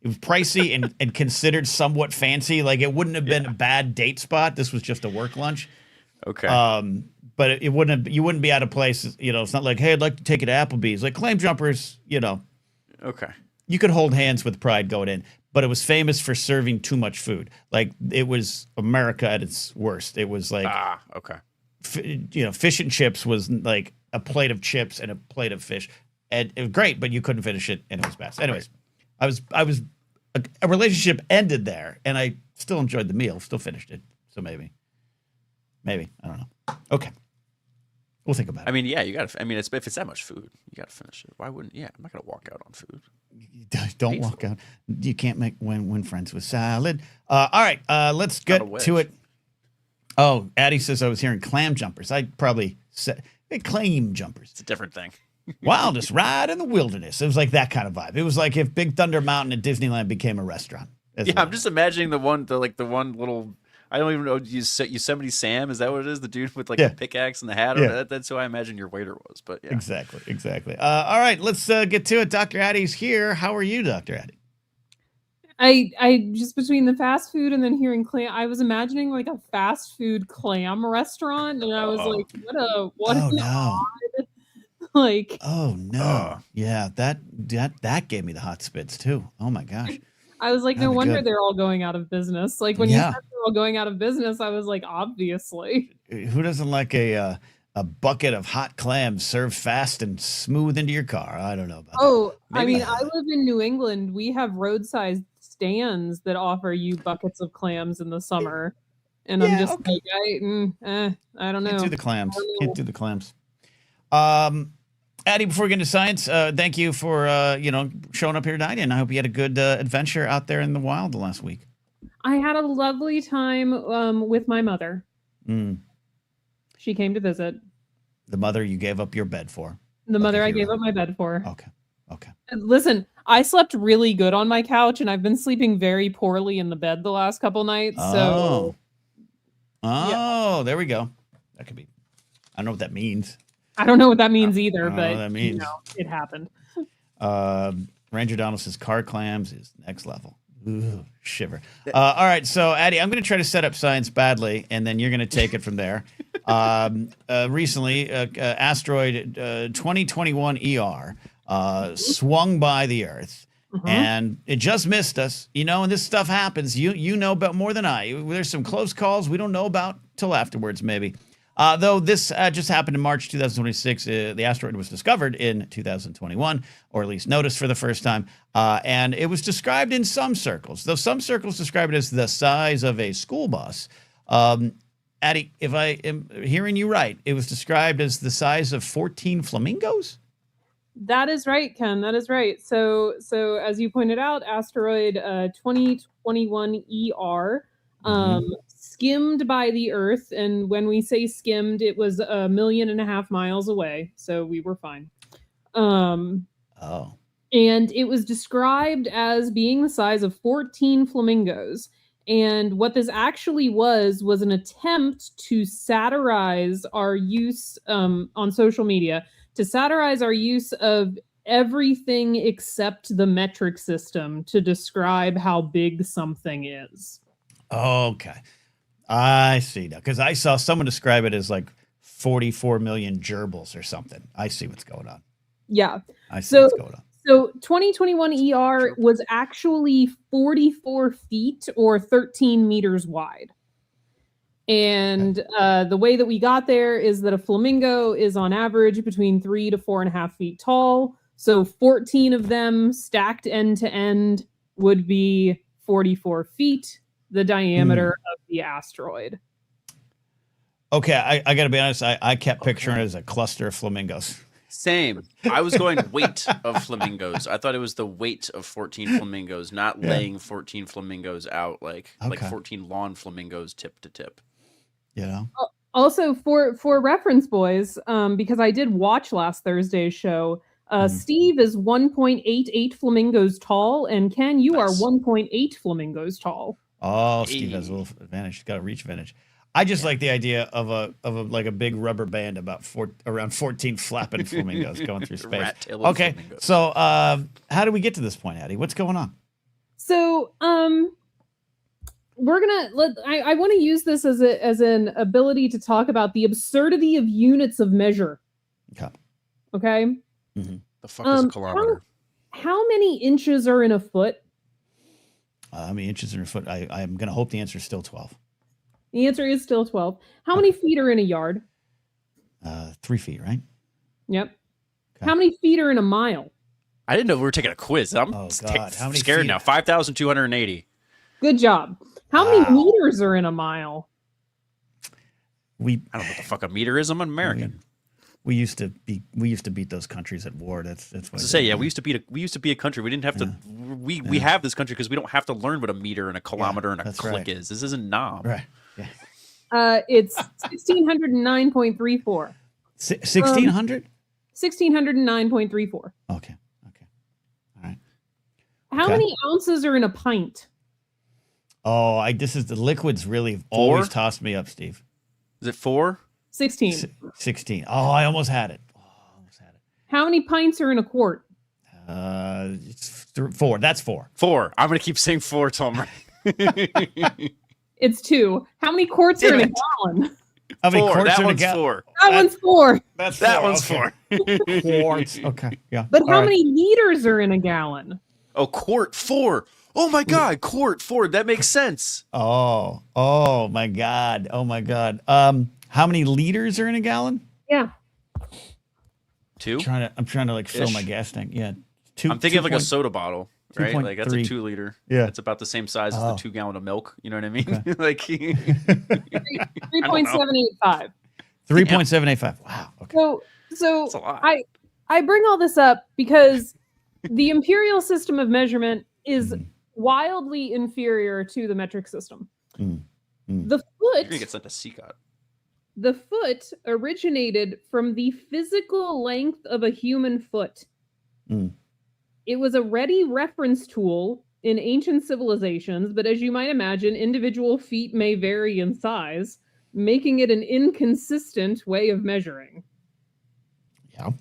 it was pricey and considered somewhat fancy. Like it wouldn't have been a bad date spot. This was just a work lunch. Okay. But you wouldn't be out of place. You know, it's not like, hey, I'd like to take it to Applebee's. Like Claim Jumpers, you know. Okay. You could hold hands with pride going in, but it was famous for serving too much food. Like it was America at its worst. It was like, fish and chips was like a plate of chips and a plate of fish, and it was great, but you couldn't finish it, and it was best. Anyways, a relationship ended there, and I still enjoyed the meal, still finished it. So maybe I don't know. Okay. We'll think about it. I mean, yeah, you got to. I mean, if it's that much food, you got to finish it. Why wouldn't? Yeah, I'm not gonna walk out on food. Don't walk out. You can't make win friends with salad. All right, let's get to it. Oh, Addie says I was hearing Clam Jumpers. I probably said Claim Jumpers. It's a different thing. Wildest ride in the wilderness. It was like that kind of vibe. It was like if Big Thunder Mountain at Disneyland became a restaurant. Yeah, I'm just imagining the one little. I don't even know. Yosemite Sam, is that what it is? The dude with like the pickaxe and the hat. Yeah. That's who I imagine your waiter was. But yeah, exactly. All right, let's get to it. Dr. Addie's here. How are you, Dr. Addie? I just, between the fast food and then hearing clam, I was imagining like a fast food clam restaurant, and I was like, what an odd, like. Oh no, yeah, that gave me the hot spits too. Oh my gosh. I was like, no wonder they're all going out of business. Like when you said they're all going out of business, I was like, obviously. Who doesn't like a bucket of hot clams served fast and smooth into your car? I don't know about that. I mean, I live in New England. We have roadside stands that offer you buckets of clams in the summer. And I'm just like, I don't know. Can't do the clams. Addie, before we get into science, thank you for showing up here tonight, and I hope you had a good adventure out there in the wild the last week. I had a lovely time with my mother. She came to visit. The mother you gave up your bed for. The mother I gave up my bed for. Okay. Listen, I slept really good on my couch, and I've been sleeping very poorly in the bed the last couple nights. So, there we go. That could be. I don't know what that means. I don't know what that means either, but that means. It happened. Ranger Donald says car clams is next level. Ooh, shiver. All right, so Addie, I'm going to try to set up science badly, and then you're going to take it from there. Recently, asteroid 2021 ER swung by the Earth, and it just missed us. You know, and this stuff happens. You know about more than I. There's some close calls we don't know about till afterwards, maybe. Though this just happened in March 2026, the asteroid was discovered in 2021, or at least noticed for the first time, and it was described in some circles, though some circles describe it as the size of a school bus. Addie, if I am hearing you right, it was described as the size of 14 flamingos? That is right, Ken. That is right. So as you pointed out, asteroid 2021 ER skimmed by the Earth, and when we say skimmed, it was 1.5 million miles away, so we were fine. And it was described as being the size of 14 flamingos. And what this actually was an attempt to satirize our use on social media, to satirize our use of everything except the metric system to describe how big something is. Okay. I see now. Because I saw someone describe it as like 44 million gerbils or something. I see what's going on. Yeah. I see what's going on. So 2021 ER was actually 44 feet or 13 meters wide. And the way that we got there is that a flamingo is on average between 3 to 4.5 feet tall. So 14 of them stacked end to end would be 44 feet, the diameter of the asteroid. Okay, I got to be honest. I kept picturing it as a cluster of flamingos. Same. I was going weight of flamingos. I thought it was the weight of 14 flamingos, not laying 14 flamingos out like 14 lawn flamingos tip to tip. You know. Also, for reference, boys, because I did watch last Thursday's show. Steve is 1.88 flamingos tall, and Ken, you are 1.8 flamingos tall. Oh, Steve has a little advantage. He's got a reach advantage. I just like the idea of a big rubber band around 14 flapping flamingos going through space. Okay, flamingos. So how do we get to this point, Addie? What's going on? So we're gonna I want to use this as an ability to talk about the absurdity of units of measure. Okay. Mm-hmm. The fuck is a kilometer? How many inches are in a foot? How many inches in a foot? I'm gonna hope the answer is still 12. The answer is still 12. How many feet are in a yard? 3 feet, right? Yep. Okay. How many feet are in a mile? I didn't know we were taking a quiz. I'm scared now. 5,280. Good job. How many meters are in a mile? I don't know what the fuck a meter is. I'm an American. We used to beat those countries at war. That's what to say. Yeah, we used to be a country. We didn't have to. We have this country because we don't have to learn what a meter and a kilometer and a click is. This isn't knob. Right. Yeah. It's 1609.34. 1600. 1609.34. Okay. All right. How many ounces are in a pint? Oh, this is the liquids really always tossed me up, Steve. Is it 4? 16. 16. Oh, I almost had it. How many pints are in a quart? It's 4. That's 4. 4. I'm gonna keep saying 4 till I'm right. It's 2. How many quarts are in a gallon? How many quarts that are in a one's gallon? 4. That one's 4. That one's 4. Quarts. Okay. Yeah. But how many liters are in a gallon? Oh, quart 4. Oh my God, quart 4. That makes sense. Oh my God. Oh my God. How many liters are in a gallon? Yeah. 2. I'm trying to like fill my gas tank. Yeah. 2. I'm thinking of like a soda bottle, right? Like that's 3. a 2 liter. Yeah. It's about the same size as the 2 gallon of milk. You know what I mean? Okay. Like 3.785. 3.785. Wow. Okay. So that's a lot. I bring all this up because the imperial system of measurement is wildly inferior to the metric system. The foot. You're gonna get sent to CCOT. The foot originated from the physical length of a human foot. It was a ready reference tool in ancient civilizations, but as you might imagine, individual feet may vary in size, making it an inconsistent way of measuring. Yep.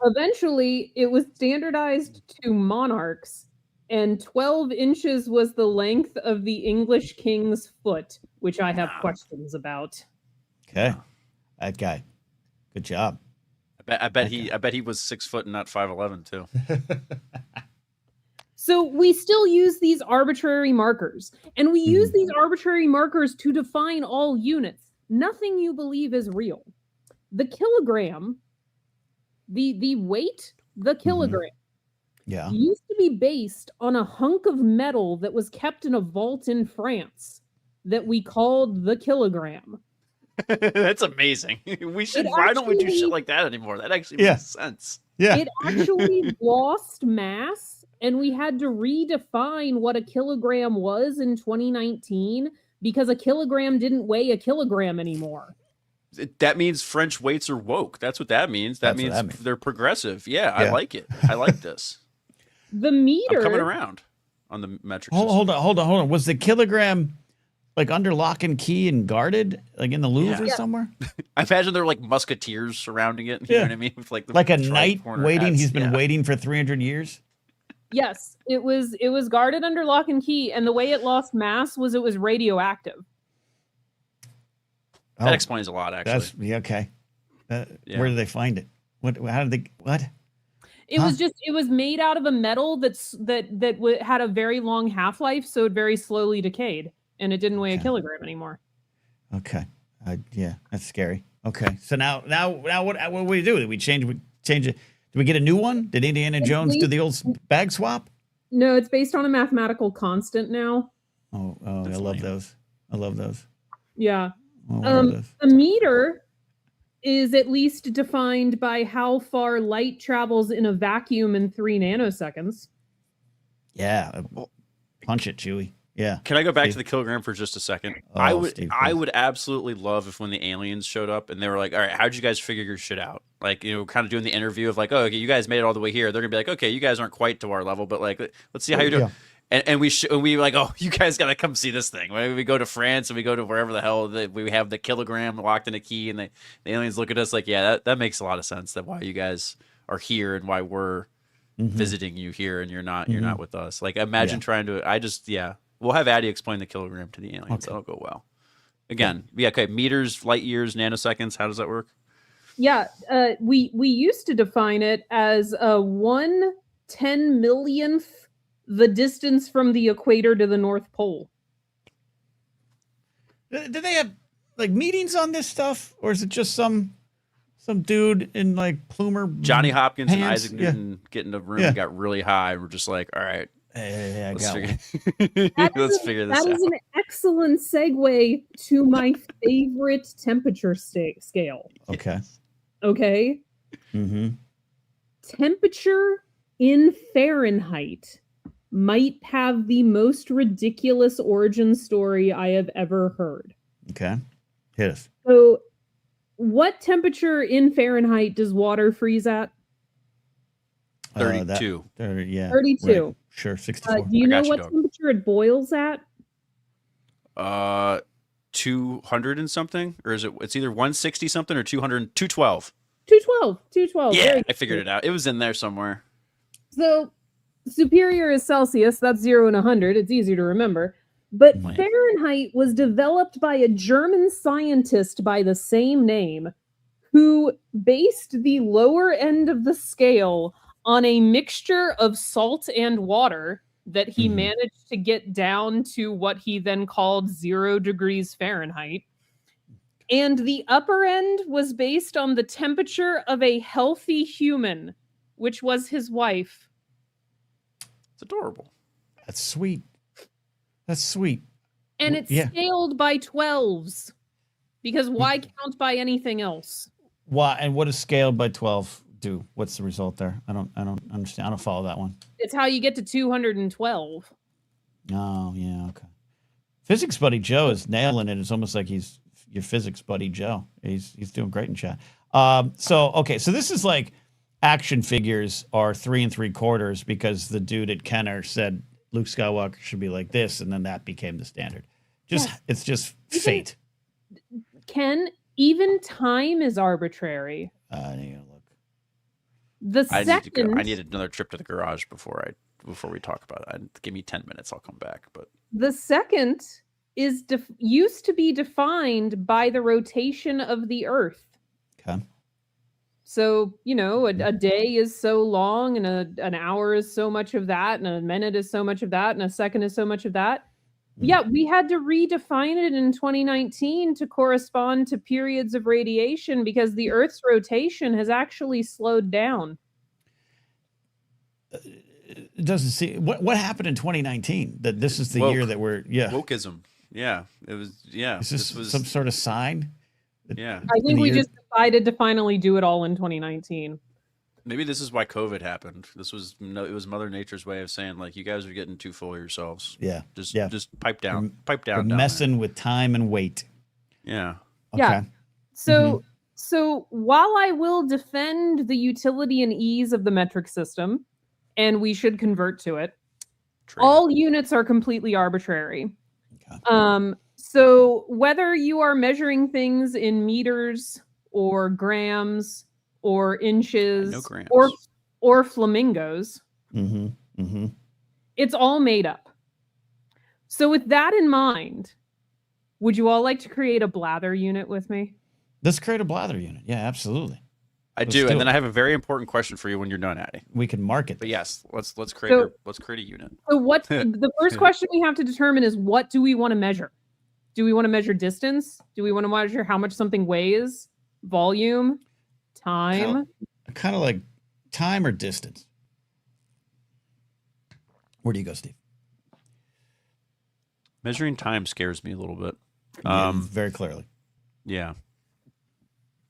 Eventually, it was standardized to monarchs, and 12 inches was the length of the English king's foot, which I have questions about. Okay, that guy. Good job. I bet he was 6 foot and not 5'11" too. So we still use these arbitrary markers, and we use these arbitrary markers to define all units. Nothing you believe is real. The kilogram, the weight, the kilogram, used to be based on a hunk of metal that was kept in a vault in France that we called the kilogram. That's amazing. Why don't we do shit like that anymore? That actually makes sense. Yeah. It actually lost mass, and we had to redefine what a kilogram was in 2019 because a kilogram didn't weigh a kilogram anymore. That means French weights are woke. That's what that means. That means they're progressive. Yeah, I like it. I like this. The meter. I'm coming around on the metric system. Hold on. Was the kilogram like under lock and key and guarded, like in the Louvre or somewhere? I imagine there were like musketeers surrounding it. You know what I mean? With like a knight waiting. He's been waiting for 300 years. Yes, it was guarded under lock and key, and the way it lost mass was it was radioactive. That explains a lot, actually. Okay. Where did they find it? How did they? What? It was made out of a metal that had a very long half-life, so it very slowly decayed, and it didn't weigh a kilogram anymore. Okay. Yeah, that's scary. Okay. So now what do we do? Did we change it? Did we get a new one? Did Indiana Jones do the old bag swap? No, it's based on a mathematical constant now. Oh, I love those. Yeah. A meter is at least defined by how far light travels in a vacuum in 3 nanoseconds. Yeah. Punch it, Chewie. Yeah. Can I go back to the kilogram for just a second? I would absolutely love if when the aliens showed up and they were like, all right, how'd you guys figure your shit out? Like, kind of doing the interview of like, oh, okay, you guys made it all the way here. They're gonna be like, okay, you guys aren't quite to our level, but like, let's see how you're doing. Yeah. And we like, oh, you guys got to come see this thing. We go to France and we go to wherever the hell we have the kilogram locked in a key, and the aliens look at us like, yeah, that makes a lot of sense. That why you guys are here and why we're visiting you here and you're not with us. Like, imagine trying to. We'll have Addie explain the kilogram to the aliens. That'll go well. Again, okay, meters, light years, nanoseconds. How does that work? Yeah, we used to define it as 1/10,000,000th the distance from the equator to the North Pole. Do they have like meetings on this stuff, or is it just some dude in like Plumer Johnny Hopkins pants? and Isaac Newton get in the room and got really high? We're just like, all right, let's figure this out. That is an excellent segue to my favorite temperature scale. Okay. Mm-hmm. Temperature in Fahrenheit might have the most ridiculous origin story I have ever heard. Okay. Hit us. So, what temperature in Fahrenheit does water freeze at? 32. 32. Right. Sure, 64. Do you know what temperature it boils at? 200 and something? Or is it's either 160 something or 200, 212. 212. Yeah, I figured it out. It was in there somewhere. So, superior is Celsius. That's 0 and 100. It's easy to remember. But Fahrenheit was developed by a German scientist by the same name who based the lower end of the scale on a mixture of salt and water that he managed to get down to what he then called 0 degrees Fahrenheit. And the upper end was based on the temperature of a healthy human, which was his wife. It's adorable. That's sweet. And it's scaled by 12s. Because why count by anything else? Why? And what does scaled by 12 do? What's the result there? I don't understand. I don't follow that one. It's how you get to 212. Oh, yeah, okay. Physics buddy Joe is nailing it. It's almost like he's your physics buddy Joe. He's doing great in chat. So this is like action figures are 3 3/4 because the dude at Kenner said Luke Skywalker should be like this, and then that became the standard. It's just fate. Ken, even time is arbitrary. I need to look. I need another trip to the garage before we talk about it. Give me 10 minutes, I'll come back. But the second is used to be defined by the rotation of the Earth. Okay. So, a day is so long, and an hour is so much of that, and a minute is so much of that, and a second is so much of that. Yeah, we had to redefine it in 2019 to correspond to periods of radiation because the Earth's rotation has actually slowed down. It doesn't see what happened in 2019 that this is the year that we're wokeism. Yeah, it was. Yeah, is this was some sort of sign? Yeah, I think we just decided to finally do it all in 2019. Maybe this is why COVID happened. It was Mother Nature's way of saying like, you guys are getting too full of yourselves. Yeah. Just pipe down, We're down messing with time and weight. there. Okay. Yeah. So while I will defend the utility and ease of the metric system, and we should convert to it, all units are completely arbitrary. Okay. So whether you are measuring things in meters or grams or inches No grams. or flamingos, it's all made up. So with that in mind, would you all like to create a blather unit with me? Let's create a blather unit. Yeah, absolutely. Let's do. And then I have a very important question for you when you're done, Addie. We can market. But yes, let's create a unit. So what the first question we have to determine is, what do we want to measure? Do we want to measure distance? Do we want to measure how much something weighs? Volume? Time? Kind of like time or distance. Where do you go, Steve? Measuring time scares me a little bit. Very clearly. Yeah.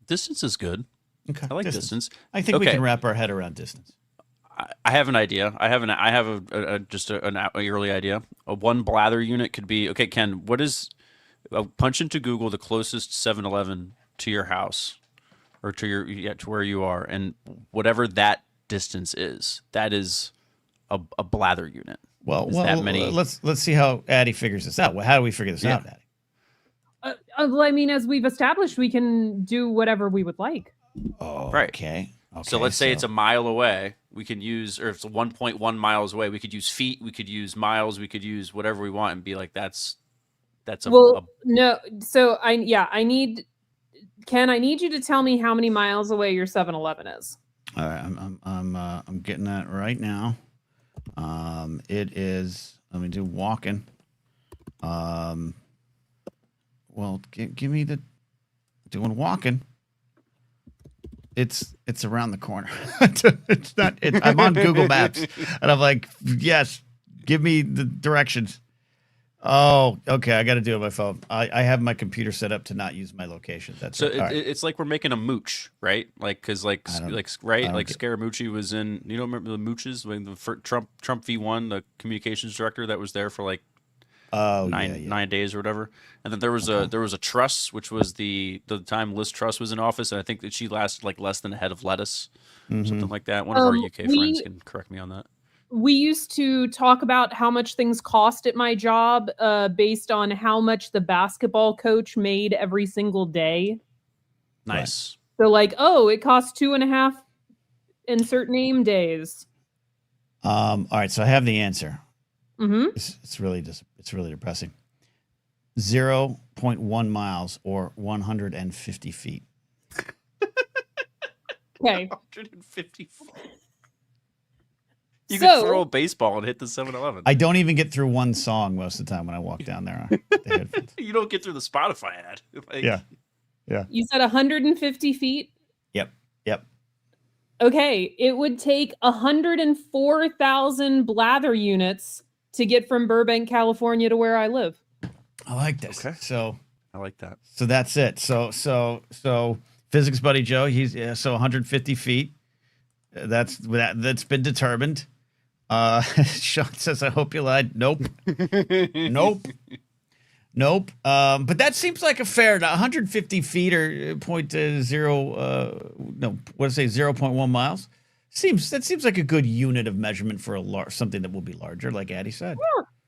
Distance is good. Okay. I like distance. I think we can wrap our head around distance. I have an idea. I have an early idea. A one blather unit could be, okay, Ken, what is, punch into Google the closest 7-Eleven to your house or to where you are, and whatever that distance is, that is a blather unit. Well, let's see how Addie figures this out. Well, how do we figure this out, Addie? Well, I mean, as we've established, we can do whatever we would like. Oh, right. Okay. So let's say it's a mile away. We can use, or if it's 1.1 miles away, we could use feet. We could use miles. We could use whatever we want and be like, that's no. So I need, Ken, I need you to tell me how many miles away your 7-Eleven is. All right. I'm getting that right now. It is, let me do walking. Well, give me doing walking. It's around the corner. It's not. I'm on Google Maps, and I'm like, yes, give me the directions. Oh, okay. I got to do it on my phone. I have my computer set up to not use my location. That's so. Right. It's like we're making a mooch, right? Like, because Scaramucci was in. You don't remember the mooches when the Trump v1, the communications director that was there for like 9 days or whatever. And then there was a Truss, which was the time Liz Truss was in office, and I think that she lasted like less than a head of lettuce, something like that. One of our UK friends can correct me on that. We used to talk about how much things cost at my job based on how much the basketball coach made every single day. Nice. So like, it costs 2.5 insert name days. All right. So I have the answer. Mm-hmm. It's really depressing. 0.1 miles or 150 feet. Okay. 150 feet. You could throw a baseball and hit the 7-Eleven. I don't even get through one song most of the time when I walk down there. You don't get through the Spotify ad. Yeah. You said 150 feet? Yep. Okay. It would take 104,000 blather units to get from Burbank, California to where I live. I like this. Okay. So I like that. So that's it. So physics buddy Joe, he's 150 feet. That's been determined. Sean says, I hope you lied. Nope. Nope. But that seems like a fair 150 feet or 0.1 miles. That seems like a good unit of measurement for something that will be larger, like Addie said.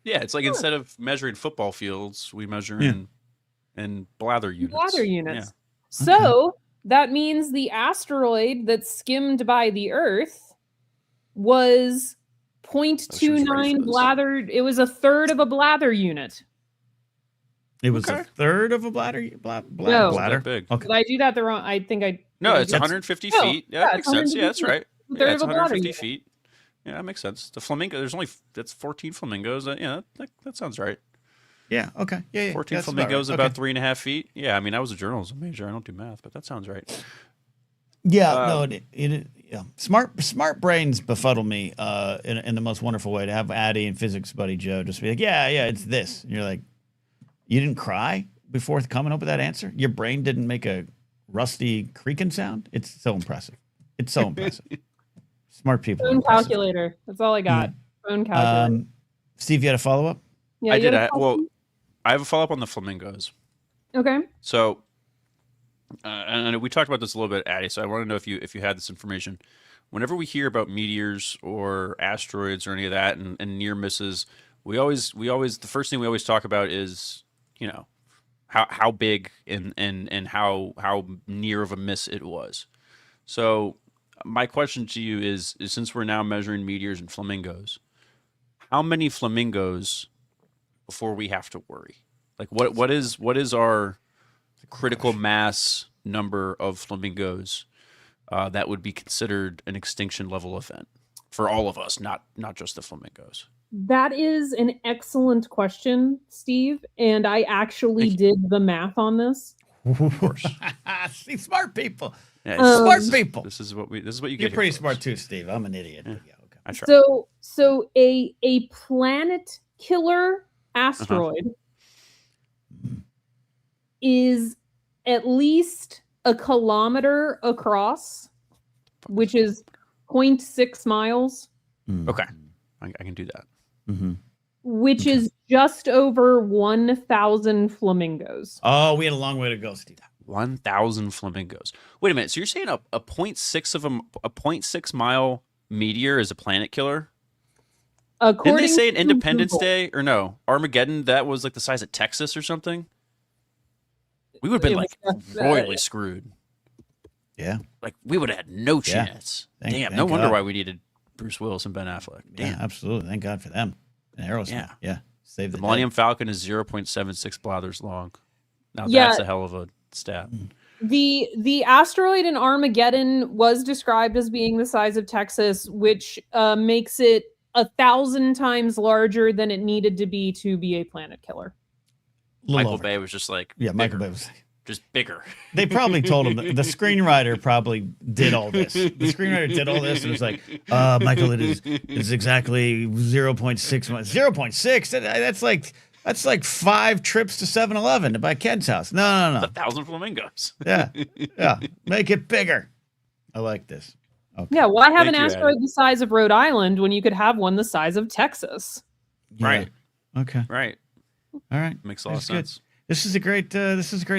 Yeah, it's like instead of measuring football fields, we measure in blather units. Blather units. Yeah. So that means the asteroid that skimmed by the Earth was 0.29 blather. It was a third of a blather unit. It was a third of a bladder. No, bladder. Big. Okay. Did I do that the wrong? I think I. No, it's 150 feet. Yeah, that makes sense. Yeah, that's right. Yeah, it's 150 feet. Yeah, that makes sense. The flamingo, that's 14 flamingos. That sounds right. Yeah. Okay. Yeah. 14 flamingos, about 3.5 feet. Yeah, I mean, I was a journalism major. I don't do math, but that sounds right. Yeah. Smart brains befuddle me in the most wonderful way. To have Addie and physics buddy Joe just be like, yeah, it's this. And you're like, you didn't cry before coming up with that answer? Your brain didn't make a rusty creaking sound? It's so impressive. Smart people. Phone calculator. That's all I got. Phone calculator. Steve, you had a follow-up? Yeah, I did. I have a follow-up on the flamingos. Okay. So, and we talked about this a little bit, Addie. So I want to know if you had this information. Whenever we hear about meteors or asteroids or any of that and near misses, we always the first thing we always talk about is, you know, how big and how near of a miss it was. So my question to you is since we're now measuring meteors and flamingos, how many flamingos before we have to worry? Like what is our critical mass number of flamingos that would be considered an extinction level event for all of us, not just the flamingos? That is an excellent question, Steve. And I actually did the math on this. Of course. See, smart people. Yeah, smart people. This is what you get. You're pretty smart too, Steve. I'm an idiot. Yeah. Yeah, okay. I try. So a planet killer asteroid is at least a kilometer across, which is 0.6 miles. Okay, I can do that. Mm-hmm. Which is just over 1,000 flamingos. Oh, we had a long way to go, Steve. 1,000 flamingos. Wait a minute. So you're saying a 0.6 mile meteor is a planet killer? Didn't they say in Independence Day or no Armageddon that was like the size of Texas or something? We would have been like royally screwed. Yeah, like we would have had no chance. Thank no wonder why we needed Bruce Willis and Ben Affleck. Damn, yeah, absolutely. Thank God for them. And Aerosmith. Yeah. Save the Millennium Falcon is 0.76 blathers long. Now Yeah. that's a hell of a stat. The asteroid in Armageddon was described as being the size of Texas, which makes it 1,000 times larger than it needed to be a planet killer. Michael Bay was just like, Michael Bay was just bigger. They probably told him, the screenwriter probably did all this. The screenwriter did all this and was like, Michael, it's exactly 0.6. 0.6? That's like 5 trips to 7-Eleven to buy Ken's house. No. 1,000 flamingos. Yeah. Make it bigger. I like this. Okay. Yeah, why have an asteroid the size of Rhode Island when you could have one the size of Texas? Yeah. Right. Okay. Right. All right. Makes a lot of sense. Good. This is a great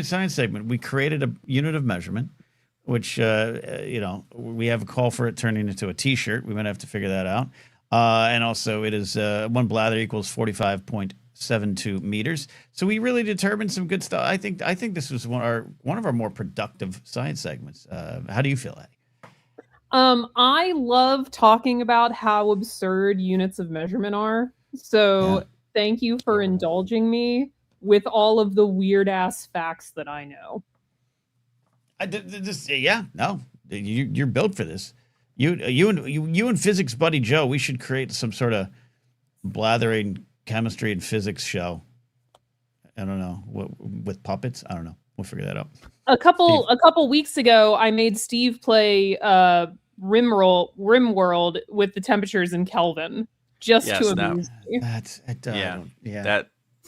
science segment. We created a unit of measurement, which we have a call for it turning into a T-shirt. We might have to figure that out. And also, it is 1 blather equals 45.72 meters. So we really determined some good stuff. I think this was one of our more productive science segments. How do you feel, Eddie? I love talking about how absurd units of measurement are. So thank you for indulging me with all of the weird ass facts that I know. You're built for this. You and physics buddy Joe, we should create some sort of blathering chemistry and physics show. I don't know, with puppets. I don't know. We'll figure that out. A couple weeks ago, I made Steve play RimWorld with the temperatures in Kelvin to amuse me.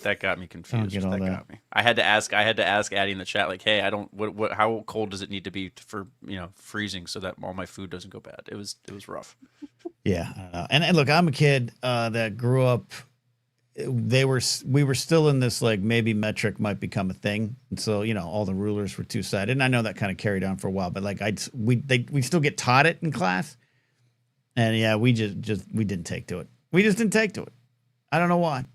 That got me confused. Got me. I had to ask Addie in the chat, like, hey, how cold does it need to be for freezing so that all my food doesn't go bad? It was rough. Yeah, I don't know. And look, I'm a kid that grew up. We were still in this, like, maybe metric might become a thing, and so all the rulers were two-sided, and I know that kind of carried on for a while, but like we still get taught it in class, and we didn't take to it. We just didn't take to it. I don't know why.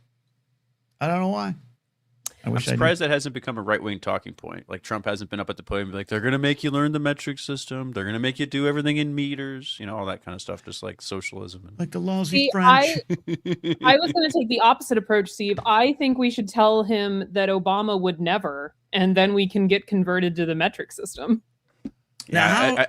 I'm surprised that hasn't become a right-wing talking point. Like, Trump hasn't been up at the podium and be like, they're going to make you learn the metric system. They're going to make you do everything in meters. All that kind of stuff, just like socialism. Like the lousy French. I was going to take the opposite approach, Steve. I think we should tell him that Obama would never, and then we can get converted to the metric system. Yeah,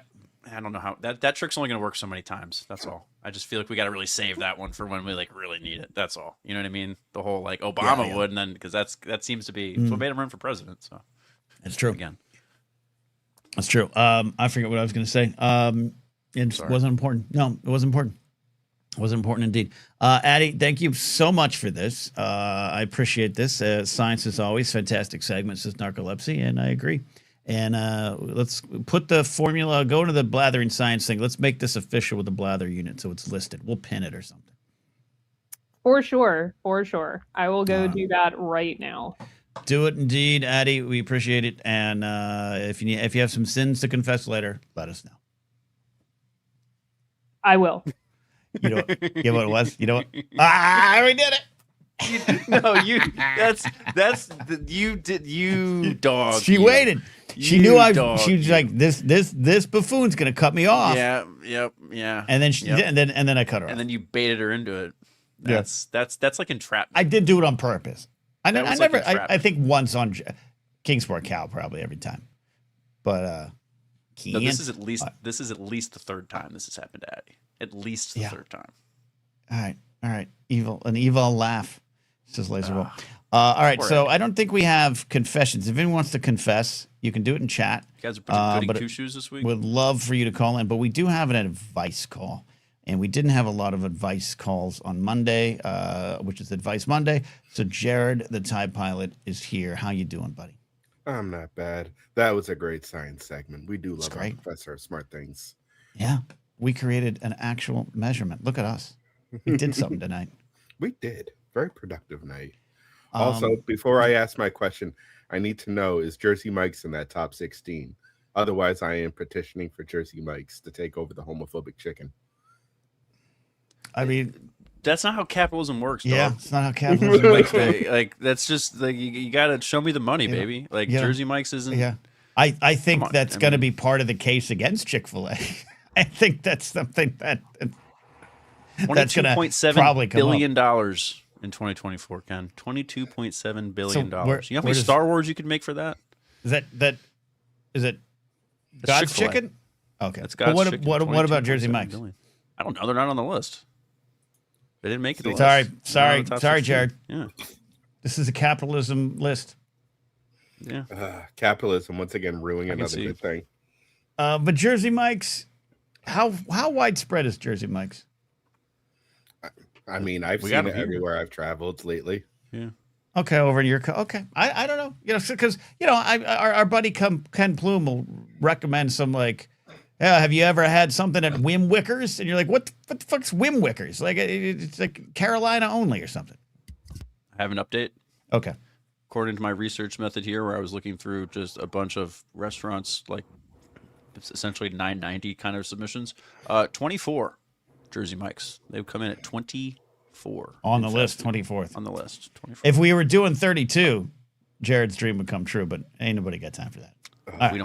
I don't know how. That trick's only going to work so many times. That's all. I just feel like we got to really save that one for when we really need it. That's all. You know what I mean? The whole like Obama would, and then because that seems to be what made him run for president. So it's true. Again, that's true. I forget what I was going to say. It wasn't important. No, it wasn't important. It wasn't important indeed. Addie, thank you so much for this. I appreciate this. Science is always fantastic segment, says Narcolepsy, and I agree. And let's put the formula, go to the Blathering science thing. Let's make this official with the Blather unit so it's listed. We'll pin it or something. For sure. I will go do that right now. Do it indeed, Addie. We appreciate it. And if you have some sins to confess later, let us know. I will. You know what it was? You know what? Ah, we did it. No, you dog. She waited. She knew she was like, this buffoon's gonna cut me off. Yeah. And then and then I cut her off. And then you baited her into it. That's like entrapment. I did do it on purpose. I think once on Kingsport Cow, probably every time. But no, this is at least the third time this has happened to Addie. At least the third time. All right. An evil laugh, says Laserwolf. All right, so I don't think we have confessions. If anyone wants to confess, you can do it in chat. You guys are pretty goody two-shoes this week. Would love for you to call in, but we do have an advice call. And we didn't have a lot of advice calls on Monday, which is Advice Monday. So Jared, the TIE pilot, is here. How you doing, buddy? I'm not bad. That was a great science segment. We do love our Professor of Smart Things. Yeah. We created an actual measurement. Look at us. We did something tonight. We did. Very productive night. Also, before I ask my question, I need to know, is Jersey Mike's in that top 16? Otherwise, I am petitioning for Jersey Mike's to take over the homophobic chicken. I mean, that's not how capitalism works, dog. Yeah, it's not how capitalism works. Like, that's just like you got to show me the money, baby. Like Jersey Mike's isn't. Yeah, I think that's going to be part of the case against Chick-fil-A. I think that's something that's going to probably come $22.7 billion in 2024, Ken. $22.7 billion. You know how many Star Wars you could make for that? Is it God's chicken? Okay. That's God's chicken. What about Jersey Mike's? I don't know. They're not on the list. They didn't make it. Sorry, Jared. Yeah. This is a capitalism list. Yeah. Capitalism once again ruining another good thing. But Jersey Mike's, how widespread is Jersey Mike's? I mean, I've seen it everywhere I've traveled lately. Yeah. Okay, over in your I don't know, because our buddy Ken Plume will recommend some like, have you ever had something at Wim Wickers? And you're like, what the fuck's Wim Wickers? Like it's like Carolina only or something. I have an update. Okay. According to my research method here, where I was looking through just a bunch of restaurants, like it's essentially 990 kind of submissions. 24 Jersey Mike's. They've come in at 24 on the list. 24th on the list. 24th. If we were doing 32, Jared's dream would come true. But ain't nobody got time for that. Right.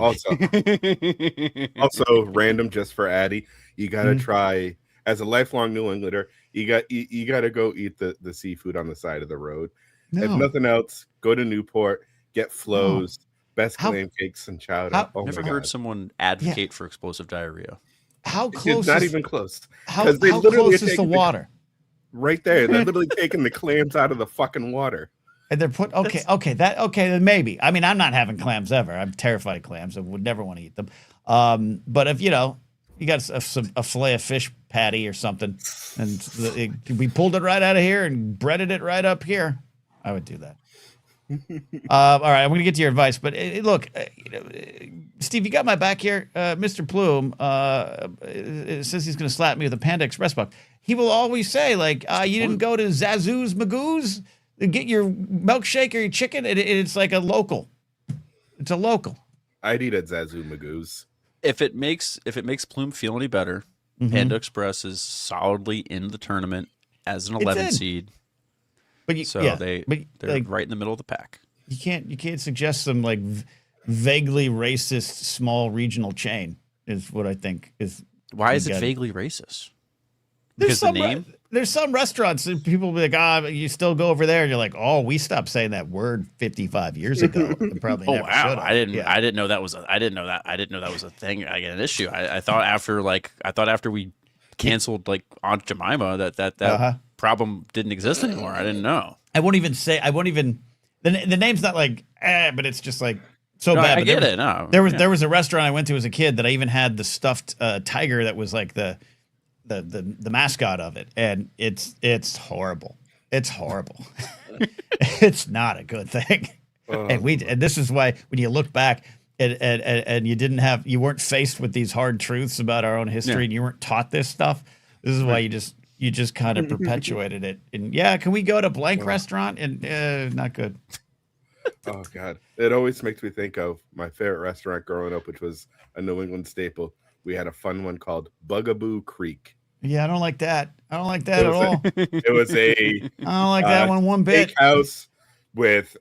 Also, random just for Addie, you gotta try as a lifelong New Englander. You gotta go eat the seafood on the side of the road. No. If nothing else, go to Newport, get Flo's best clam cakes and chowder. Never heard someone advocate for explosive diarrhea. How close? Not even close. How close is the water? Right there. They're literally taking the clams out of the fucking water. And they're then maybe. I mean, I'm not having clams ever. I'm terrified of clams. I would never want to eat them. But if you got a fillet of fish patty or something, and we pulled it right out of here and breaded it right up here, I would do that. All right, I'm going to get to your advice, but look, Steve, you got my back here. Mr. Plume says he's going to slap me with a Panda Express box. He will always say, like, you didn't go to Zazoo's Magoo's and get your milkshake or your chicken. It's like a local. It's a local. I'd eat at Zazoo Magoo's. If it makes Plume feel any better, Panda Express is solidly in the tournament as an 11 seed. But they're right in the middle of the pack. You can't suggest some like vaguely racist small regional chain is what I think is. Why is it vaguely racist? Because the name. There's some restaurants that people will be like, you still go over there, and you're like, oh, we stopped saying that word 55 years ago. Probably. Never should have. I didn't know that was a thing. An issue. I thought after we canceled like Aunt Jemima that problem didn't exist anymore. I didn't know. I won't even. The name's not like, but it's just like so bad. I get it. No, there was a restaurant I went to as a kid that I even had the stuffed tiger that was like the mascot of it, and it's horrible. It's horrible. It's not a good thing. And this is why when you look back, and you weren't faced with these hard truths about our own history, and you weren't taught this stuff. This is why you just kind of perpetuated it. And can we go to blank restaurant? And not good. Oh God, it always makes me think of my favorite restaurant growing up, which was a New England staple. We had a fun one called Bugaboo Creek. Yeah, I don't like that. I don't like that at all. It was I don't like that one bit. Steakhouse with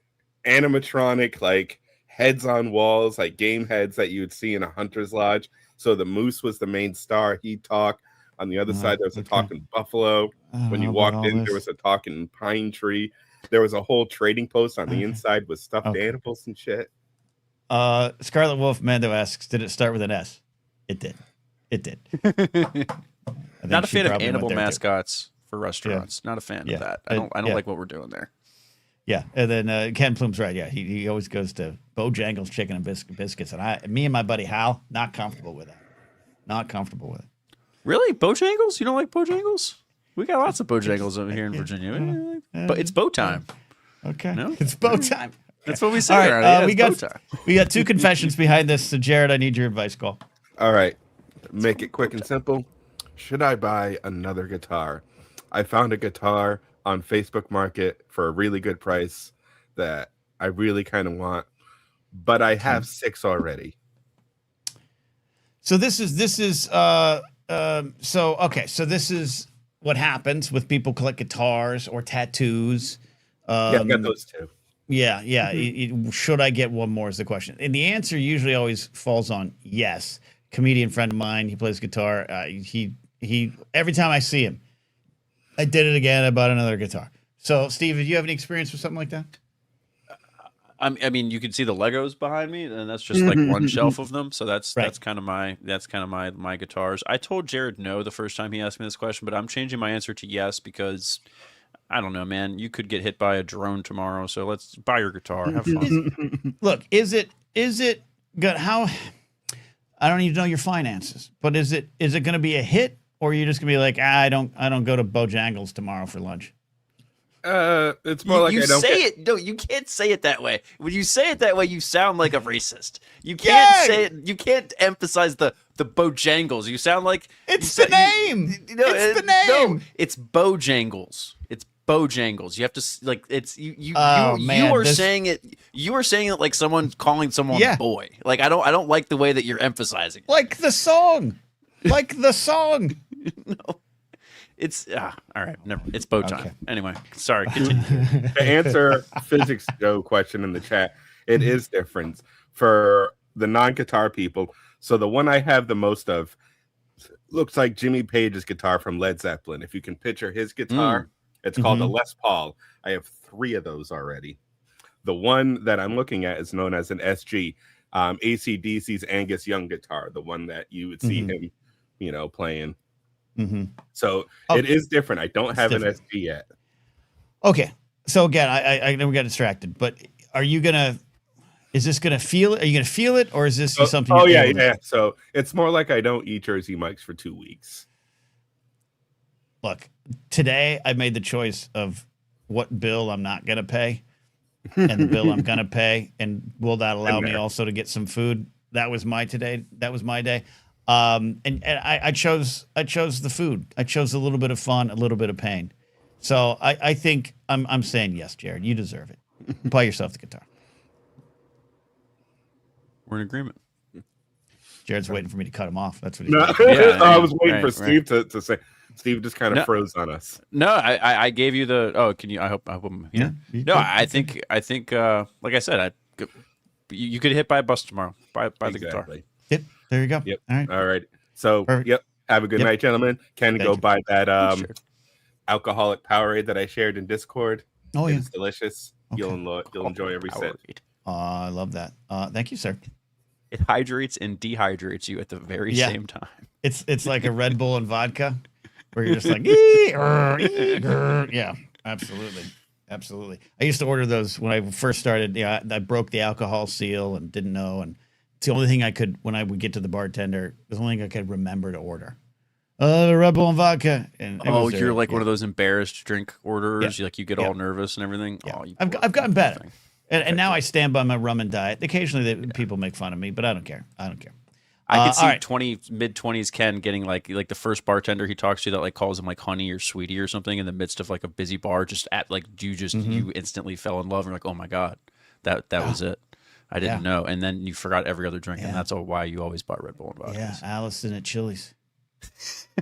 animatronic like heads on walls, like game heads that you would see in a hunter's lodge. So the moose was the main star. He'd talk. On the other side, there was a talking buffalo. When you walked in, there was a talking pine tree. There was a whole trading post on the inside with stuffed animals and shit. Scarlet Wolf Mando asks, did it start with an S? It did. It did. Not a fan of animal mascots for restaurants. Not a fan of that. I don't like what we're doing there. Yeah, and then Ken Plume's right. Yeah, he always goes to Bojangles Chicken and Biscuits, and me and my buddy Hal, not comfortable with that. Not comfortable with it. Really, Bojangles? You don't like Bojangles? We got lots of Bojangles over here in Virginia, but it's bow time. Okay, no, it's bow time. That's what we say. All right, we got two confessions behind this. So Jared, I need your advice. Call. All right, make it quick and simple. Should I buy another guitar? I found a guitar on Facebook Market for a really good price that I really kind of want, but I have 6 already. So this is what happens with people collect guitars or tattoos. I got those too. Yeah. Should I get one more is the question. And the answer usually always falls on yes. Comedian friend of mine, he plays guitar. He every time I see him, I did it again. I bought another guitar. So, Steve, do you have any experience with something like that? I mean, you can see the Legos behind me, and that's just like one shelf of them. So that's kind of my guitars. I told Jared no the first time he asked me this question, but I'm changing my answer to yes because I don't know, man. You could get hit by a drone tomorrow, so let's buy your guitar. Have fun. Look, is it good? How? I don't even know your finances, but is it going to be a hit, or are you just going to be like, I don't go to Bojangles tomorrow for lunch? It's more like you I don't say it. No, you can't say it that way. When you say it that way, you sound like a racist. You can't say it. You can't emphasize the Bojangles. You sound like it's the name. It's the name. No, it's Bojangles. It's Bojangles. You have to like it's you are saying it. You are saying it like someone calling someone boy. Like I don't like the way that you're emphasizing it. Like the song. Like the song. No. It's all right. Never. It's bow time. Okay. Anyway, sorry. Continue. To answer Physics Joe question in the chat, it is different for the non-guitar people. So the one I have the most of looks like Jimmy Page's guitar from Led Zeppelin. If you can picture his guitar, it's called a Les Paul. I have 3 of those already. The one that I'm looking at is known as an SG, AC/DC's Angus Young guitar, the one that you would see him, playing. So it is different. I don't have an SD yet. Okay. So again, I never got distracted, but is this gonna feel it? Are you gonna feel it, or is this something? Oh yeah. So it's more like I don't eat Jersey Mike's for 2 weeks. Look, today I made the choice of what bill I'm not gonna pay and the bill I'm gonna pay, and will that allow me also to get some food? That was my today. That was my day. And I chose the food. I chose a little bit of fun, a little bit of pain. So I think I'm saying yes, Jared. You deserve it. Buy yourself the guitar. We're in agreement. Jared's waiting for me to cut him off. That's what he's doing. I was waiting for Steve to say. Steve just kind of froze on us. No, I gave you the. Oh, can you? I hope. Yeah. No, I think. Like I said, you could hit by a bus tomorrow. Buy the guitar. Yep. There you go. Yep. All right. So, Perfect. Have a good night, gentlemen. Can go buy that alcoholic Powerade that I shared in Discord. Oh, it's delicious. Okay. You'll enjoy every sip. I love that. Thank you, sir. It hydrates and dehydrates you at the very same time. It's like a Red Bull and vodka, where you're just like, yeah, absolutely. I used to order those when I first started. Yeah, I broke the alcohol seal and didn't know, and it's the only thing I could, when I would get to the bartender, it was the only thing I could remember to order. The Red Bull and vodka. And you're like one of those embarrassed drink orders. Yeah. You get all nervous and everything. Yeah. I've gotten better. And now I stand by my rum and diet. Occasionally, people make fun of me, but I don't care. I don't care. I could see right. mid-20s Ken getting like the first bartender he talks to that like calls him like honey or sweetie or something in the midst of like a busy bar. Just at like you instantly fell in love and like, oh my god, that was it. I didn't know, and then you forgot every other drink, and that's why you always bought Red Bull and vodka. Yeah, Allison at Chili's.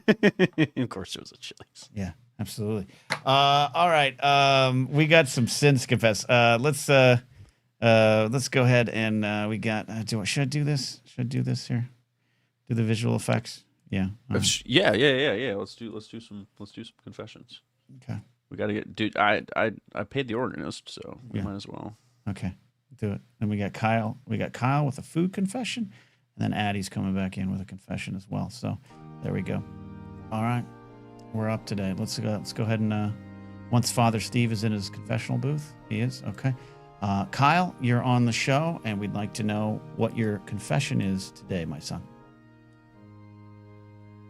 Of course, it was at Chili's. Yeah, absolutely. All right, we got some sins to confess. Let's go ahead and we got. Should I do this? Should I do this here? Do the visual effects? Yeah. Right. Yeah. Let's do some confessions. Okay. We got to get, dude. I paid the organist, so we might as well. Okay, do it. Then we got Kyle. We got Kyle with a food confession, and then Addie's coming back in with a confession as well. So there we go. All right, we're up today. Let's go ahead and once Father Steve is in his confessional booth, he is okay. Kyle, you're on the show, and we'd like to know what your confession is today, my son.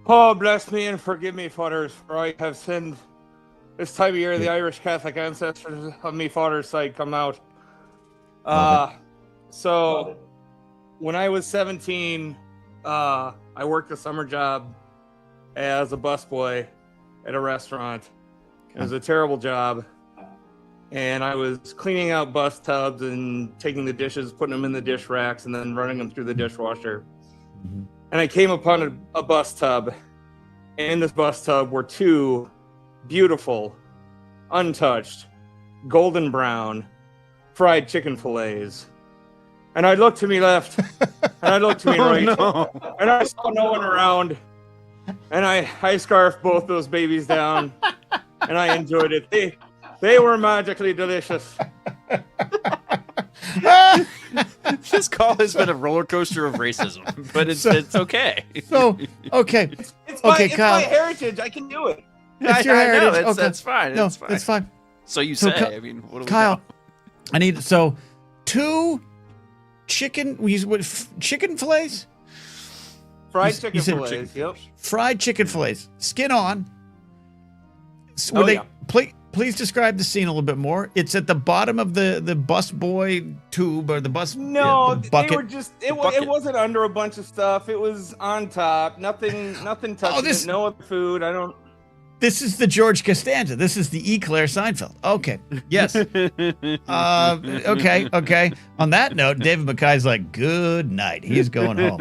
Oh, bless me and forgive me, fathers, for I have sinned. This time of year, the Irish Catholic ancestors of me father's side come out. So, when I was 17, I worked a summer job as a busboy at a restaurant. It was a terrible job. And I was cleaning out bus tubs and taking the dishes, putting them in the dish racks, and then running them through the dishwasher. Mm-hmm. And I came upon a bus tub. And in this bus tub were two beautiful, untouched, golden brown, fried chicken fillets. And I looked to me left, and I looked to me right, and I saw no one around. And I scarfed both those babies down, and I enjoyed it. They were magically delicious. This call has been a roller coaster of racism, but it's okay. So okay, it's Kyle. my heritage. I can do it. It's your heritage. No, that's fine. No, it's fine. it's fine. So you say. I mean, what do we Kyle, know? I need two chicken. We use chicken fillets. Fried chicken fillets. Yep. Fried chicken fillets, skin on. Please describe the scene a little bit more. It's at the bottom of the bus boy tube or the bus. No, the bucket. they were just. It wasn't under a bunch of stuff. It was on top. Nothing touching it. No other food. I don't. This is the George Costanza. This is the E. Claire Seinfeld. Okay. Yes. Okay. On that note, David Mackay's like, good night. He's going home.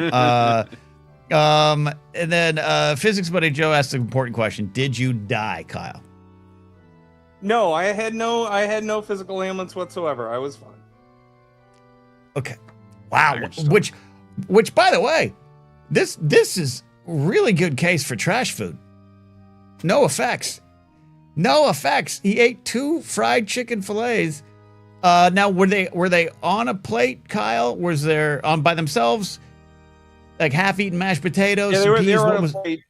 And then Physics Buddy Joe asked an important question. Did you die, Kyle? No, I had no physical ailments whatsoever. I was fine. Okay. Wow. Which by the way, this is really good case for trash food. No effects. He ate two fried chicken fillets. Now were they on a plate, Kyle? Was there on by themselves? Like half-eaten mashed potatoes? Yeah, they were on a plate.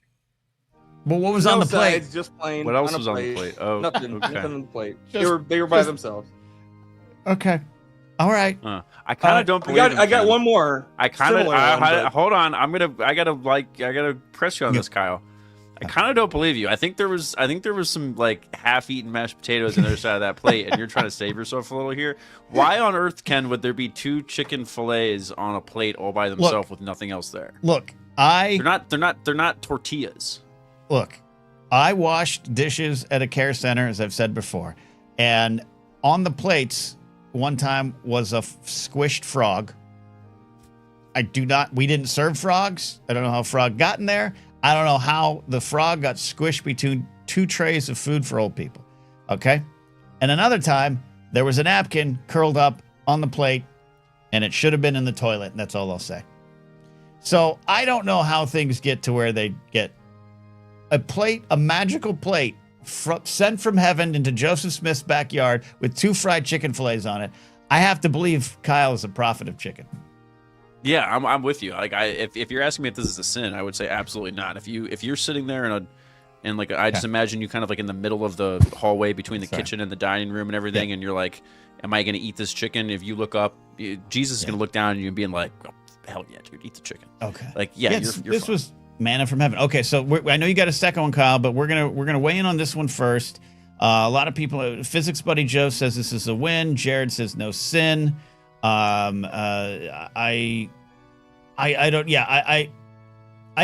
But what was on the plate? Sides, just plain. What else was on the plate? Oh, nothing okay. on the plate. They were by themselves. Okay. All right. I kind of don't believe. I got one more. I kind of hold on. I gotta press you on this, Kyle. I kind of don't believe you. I think there was some like half-eaten mashed potatoes on the other side of that plate, and you're trying to save yourself a little here. Why on earth, Ken, would there be two chicken fillets on a plate all by themselves with nothing else there? Look, they're not tortillas. Look, I washed dishes at a care center, as I've said before, and on the plates one time was a squished frog. We didn't serve frogs. I don't know how a frog got in there. I don't know how the frog got squished between two trays of food for old people. Okay? And another time, there was a napkin curled up on the plate, and it should have been in the toilet, and that's all I'll say. So I don't know how things get to where they get a magical plate sent from heaven into Joseph Smith's backyard with two fried chicken fillets on it. I have to believe Kyle is a prophet of chicken. Yeah, I'm with you. Like, if you're asking me if this is a sin, I would say absolutely not. If you're sitting there I just imagine you kind of like in the middle of the hallway between the kitchen and the dining room and everything, and you're like, am I going to eat this chicken? If you look up, Jesus is going to look down and you being like, oh, hell yeah, dude, eat the chicken. Okay. Like, you're this fine. Was manna from heaven. Okay, so I know you got a second one, Kyle, but we're gonna weigh in on this one first. A lot of people, physics buddy Joe says this is a win. Jared says no sin. I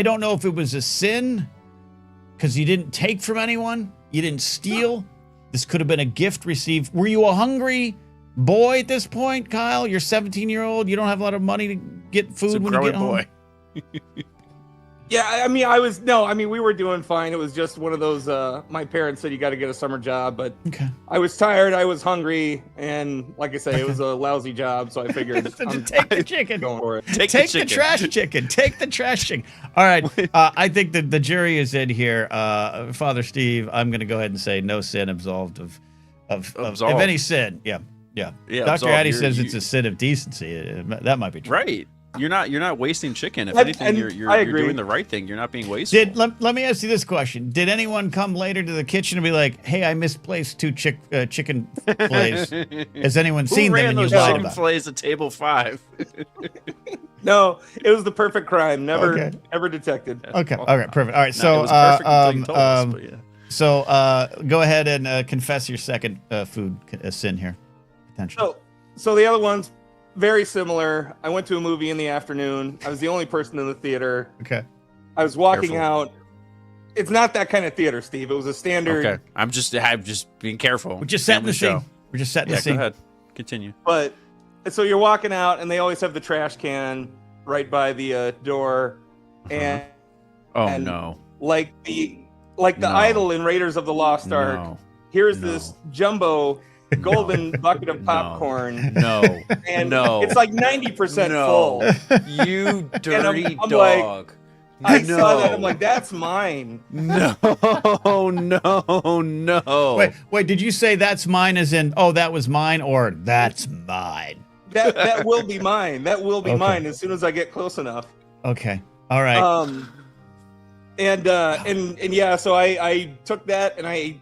don't know if it was a sin because you didn't take from anyone. You didn't steal. This could have been a gift received. Were you a hungry boy at this point, Kyle? You're 17-year-old. You don't have a lot of money to get food when you get home. Yeah, I mean, we were doing fine. It was just one of those, my parents said you got to get a summer job, but I was tired, I was hungry, and like I say, it was a lousy job, so I figured take the chicken. Going for it. Take the trash chicken. Take the trash chicken. All right, I think that the jury is in here. Father Steve, I'm going to go ahead and say no sin, absolved of any sin. Yeah. Dr. Addy says it's a sin of decency. That might be true. Right. You're not wasting chicken. If anything, you're doing the right thing. You're not being wasteful. Let me ask you this question. Did anyone come later to the kitchen and be like, hey, I misplaced 2 chicken fillets? Has anyone seen them and you lied about it? Fillets at table 5? No, it was the perfect crime. Never ever detected. Okay. All right. Perfect. All right. No, So go ahead and confess your second food sin here. Potentially. So the other one's very similar. I went to a movie in the afternoon. I was the only person in the theater. Okay. I was walking out. It's not that kind of theater, Steve. It was a standard. Okay. I'm just being careful. We're just setting the scene. We're just setting the scene. Go ahead. Continue. But so you're walking out, and they always have the trash can right by the door, and like the idol in Raiders of the Lost Ark. Here's this jumbo golden bucket of popcorn. It's like 90% full. You dirty I'm dog. I saw that. I'm like, that's mine. No. Wait, did you say that's mine as in, oh, that was mine, or that's mine? That will be mine. That will be mine as soon as I get close enough. Okay. All right. So I took that and I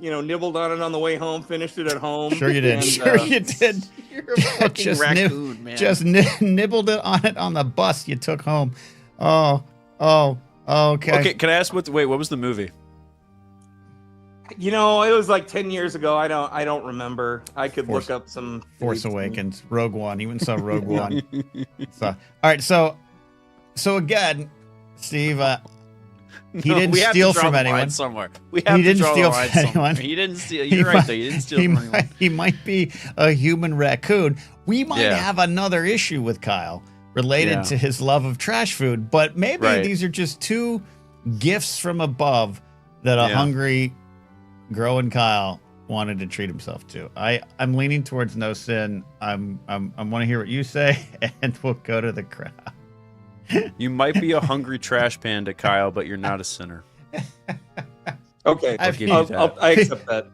nibbled on it on the way home, finished it at home. Sure you did. You did. You're a fucking raccoon, man. Just nibbled it on the bus you took home. Oh, okay. Okay, can I ask what was the movie? It was like 10 years ago. I don't remember. I could look up some Force Awakens, Rogue One. He went and saw Rogue One. All right, so again, Steve, he didn't steal from anyone. Somewhere. He didn't steal from anyone. He didn't steal. You're right, though. He didn't steal from anyone. He might be a human raccoon. We might have another issue with Kyle related to his love of trash food, but maybe these are just 2 gifts from above that a hungry, growing Kyle wanted to treat himself to. I'm leaning towards no sin. I want to hear what you say, and we'll go to the crowd. You might be a hungry trash panda, Kyle, but you're not a sinner. Okay, I accept that.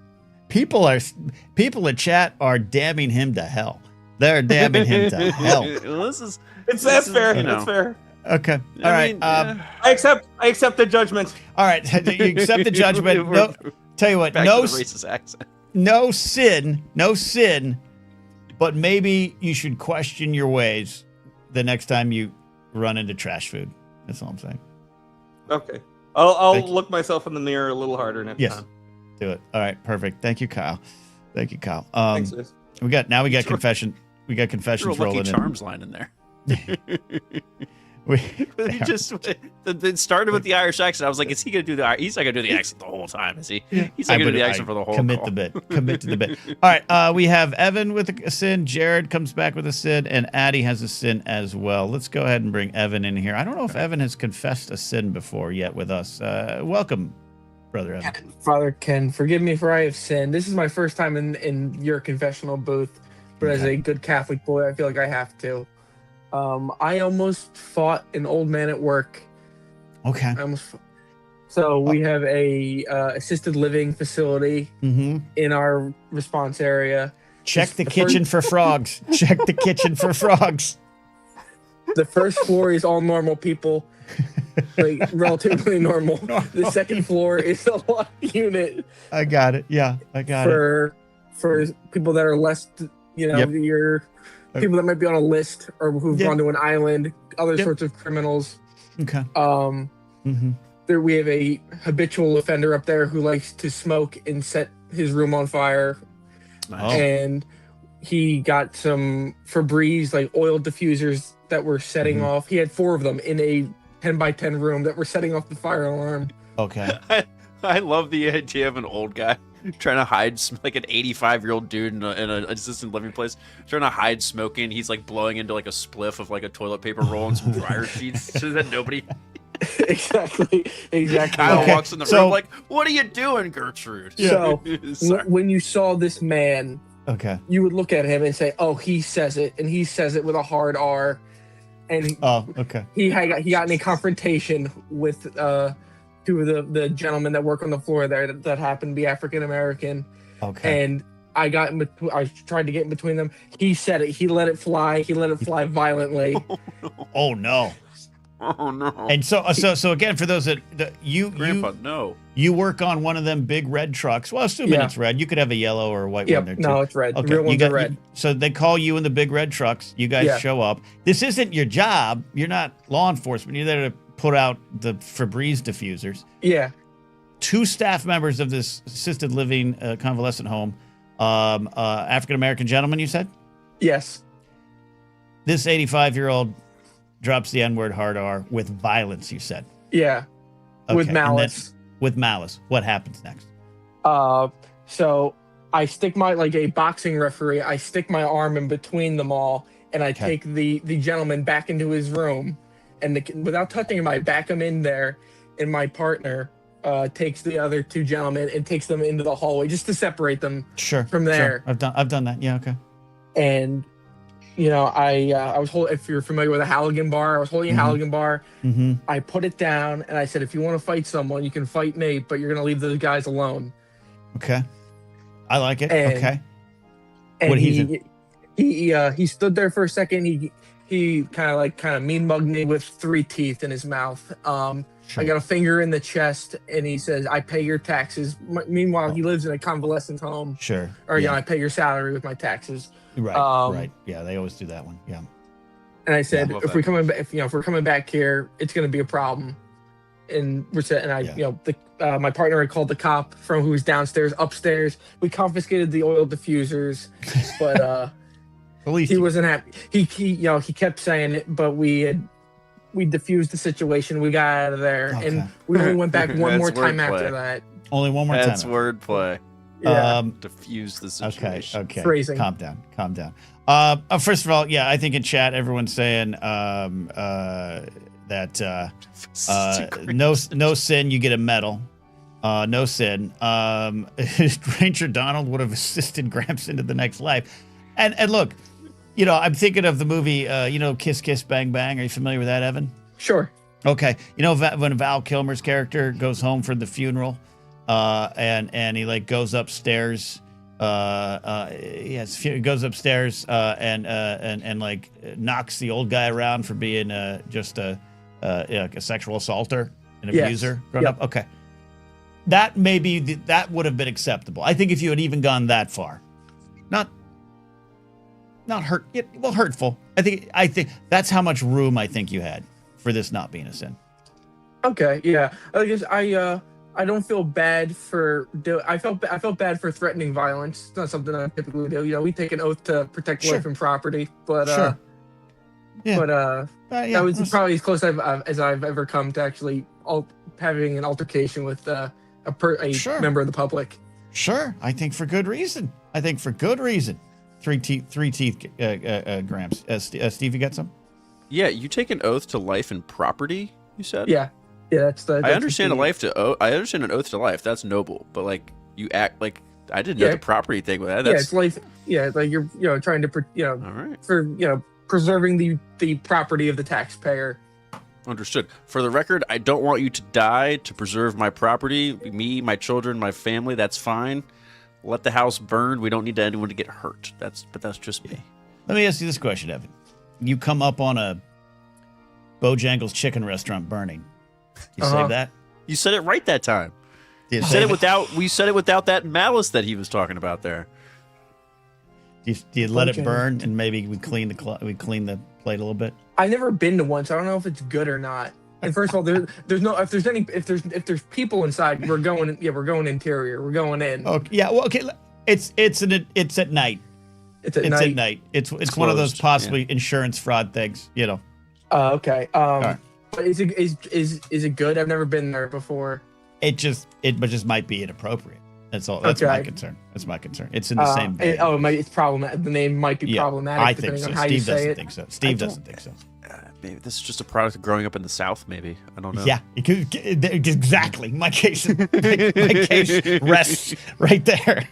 People in chat are damning him to hell. They're damning him to hell. Well, that's fair. That's fair. Okay. All right. I accept the judgment. All right. You accept the judgment. No, tell you what. Racist accent. No sin. But maybe you should question your ways the next time you run into trash food. That's all I'm saying. Okay. I'll look myself in the mirror a little harder next time. Do it. All right. Perfect. Thank you, Kyle. Thanks, Liz. We got confession. We got confessions rolling in. Charms line in there. It started with the Irish accent. I was like, is he going to do he's not going to do the accent the whole time, is he? He's not going to do the accent for the whole Commit to the bit. All right. We have Evan with a sin. Jared comes back with a sin. And Addie has a sin as well. Let's go ahead and bring Evan in here. I don't know if Evan has confessed a sin before yet with us. Welcome, Brother Evan. Father Ken, forgive me for I have sinned. This is my first time in your confessional booth. But as a good Catholic boy, I feel like I have to. I almost fought an old man at work. Okay. So we have a assisted living facility in our response area. Check the kitchen for frogs. Check the kitchen for frogs. The first floor is all normal people, like relatively normal. The second floor is a lot unit. I got it. Yeah, I got it. For people that are less, your people that might be on a list or who've gone to an island, other sorts of criminals. Okay. there we have a habitual offender up there who likes to smoke and set his room on fire. Nice. And he got some Febreze, like oil diffusers that were setting off. He had 4 of them in a 10 by 10 room that were setting off the fire alarm. Okay. I love the idea of an old guy trying to hide, like an 85-year-old dude in an assisted living place, trying to hide smoking. He's like blowing into like a spliff of like a toilet paper roll and some dryer sheets so that nobody. Exactly. Kyle walks in the room like, "What are you doing, Gertrude?" So when you saw this man, you would look at him and say, "Oh, he says it," and he says it with a hard R. And he got in a confrontation with 2 of the gentlemen that work on the floor there that happened to be African American. Okay. And I got in between. I tried to get in between them. He said it. He let it fly. He let it fly violently. Oh no. Oh no! And so again, for those that Grandpa, no, you work on one of them big red trucks. Well, assuming it's red, you could have a yellow or a white one there too. No, it's red. Okay, The real ones are red. So they call you in the big red trucks. You guys show up. This isn't your job. You're not law enforcement. You're there to put out the Febreze diffusers. Yeah. 2 staff members of this assisted living convalescent home, African American gentleman. You said yes. This 85-year-old. Drops the N-word hard R with violence, you said. Yeah. With malice. With malice. What happens next? So I stick like a boxing referee, I stick my arm in between them all, and I take the gentleman back into his room, and without touching him, I back him in there, and my partner takes the other 2 gentlemen and takes them into the hallway just to separate them from there. Sure. I've done that. Yeah, okay. And I was holding, if you're familiar with a Halligan bar, I was holding a Halligan bar. I put it down and I said, if you want to fight someone, you can fight me, but you're going to leave those guys alone. Okay. I like it. And, okay. And what he stood there for a second. He kind of mean mugged me with 3 teeth in his mouth. I got a finger in the chest, and he says, I pay your taxes. Meanwhile, he lives in a convalescent home. Sure. Or, I pay your salary with my taxes. Right. Right. Yeah, they always do that one. Yeah. And I said, if we're coming back here, it's going to be a problem. And my partner had called the cop from who was downstairs, upstairs. We confiscated the oil diffusers, but he wasn't happy. He kept saying it, but we diffused the situation. We got out of there, and we only went back one more time after that. Only one more time. That's wordplay. Yeah. Diffuse the situation. Okay. Phrasing. Calm down. First of all, I think in chat everyone's saying that no sin, you get a medal. No sin. Ranger Donald would have assisted Gramps into the next life. And look, I'm thinking of the movie, Kiss Kiss Bang Bang. Are you familiar with that, Evan? Sure. Okay. When Val Kilmer's character goes home for the funeral, and he goes upstairs. Goes upstairs and knocks the old guy around for being just a sexual assaulter, an abuser growing up. Okay, that that would have been acceptable. I think if you had even gone that far, not hurtful. I think that's how much room I think you had for this not being a sin. Okay, yeah. I guess I don't feel bad for I felt bad for threatening violence. It's not something I typically do. We take an oath to protect life and property, but that was probably as close as I've ever come to actually having an altercation with a member of the public. Sure, I think for good reason. Three teeth, Gramps. Steve, you got some? Yeah, you take an oath to life and property. You said. Yeah. Yeah, that's I understand an oath to life. That's noble, but you act like I didn't know the property thing with that. That's, it's life. Yeah, you're trying to all right. For preserving the property of the taxpayer. Understood. For the record, I don't want you to die to preserve my property, me, my children, my family. That's fine. Let the house burn. We don't need anyone to get hurt. That's just me. Let me ask you this question, Evan. You come up on a Bojangles chicken restaurant burning. You save that? You said it right that time. We said it without that malice that he was talking about there. Do you let it burn and maybe we clean the plate a little bit? I've never been to one, so I don't know if it's good or not. And first of all, there's no if there's people inside, we're going interior. We're going in. Okay. Yeah. Well. Okay. It's at night. It's at night. At night. It's one of those possibly insurance fraud things. You know. Okay. Right. But is it good? I've never been there before. It just might be inappropriate. That's all. That's my concern. It's in the same vein. It's problematic. The name might be problematic. I think so. Steve doesn't think so. Steve doesn't think so. Maybe this is just a product of growing up in the South. Maybe I don't know. Yeah, exactly. My case rests right there.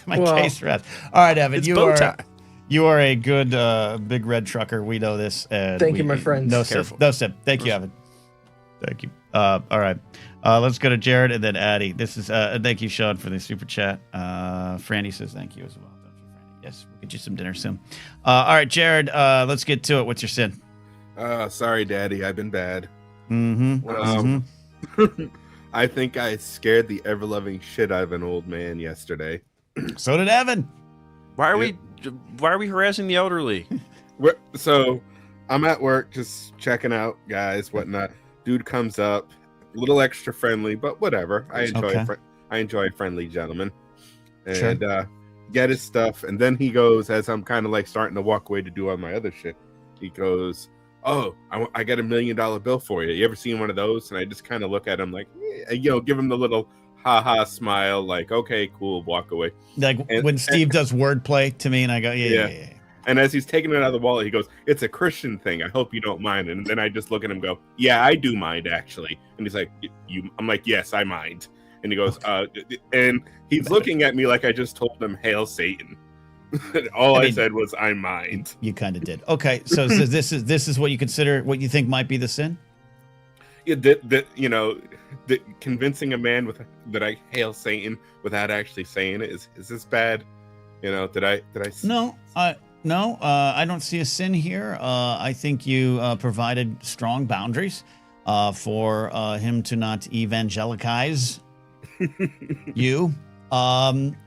Case rests. All right, Evan. You are a good big red trucker. We know this. Thank you, my friends. No sip. Thank you, Evan. Thank you. All right. Let's go to Jared and then Addie. This is thank you, Sean, for the super chat. Franny says thank you as well. Don't you, Franny? Yes, we'll get you some dinner soon. All right, Jared. Let's get to it. What's your sin? Sorry, Daddy. I've been bad. Mm-hmm. I think I scared the ever-loving shit out of an old man yesterday. So did Evan. Why are we harassing the elderly? So I'm at work just checking out guys, whatnot. Dude comes up, a little extra friendly, but whatever. I enjoy friendly gentlemen. And get his stuff. And then he goes, as I'm kind of like starting to walk away to do all my other shit, he goes, "Oh, I got $1 million bill for you. You ever seen one of those?" And I just kind of look at him like, give him the little ha smile, like, okay, cool, walk away. Like when Steve does wordplay to me and I go, yeah. And as he's taking it out of the wallet, he goes, "It's a Christian thing. I hope you don't mind." And then I just look at him and go, "Yeah, I do mind, actually." And he's like, I'm like, "Yes, I mind." And he goes, and he's looking at me like I just told him, "Hail Satan." I said was, "I mind." You kind of did. Okay, so this is what you consider, what you think might be the sin? Yeah, convincing a man that I hail Satan without actually saying it is this bad? Did I? No, I don't see a sin here. I think you provided strong boundaries for him to not evangelicize you,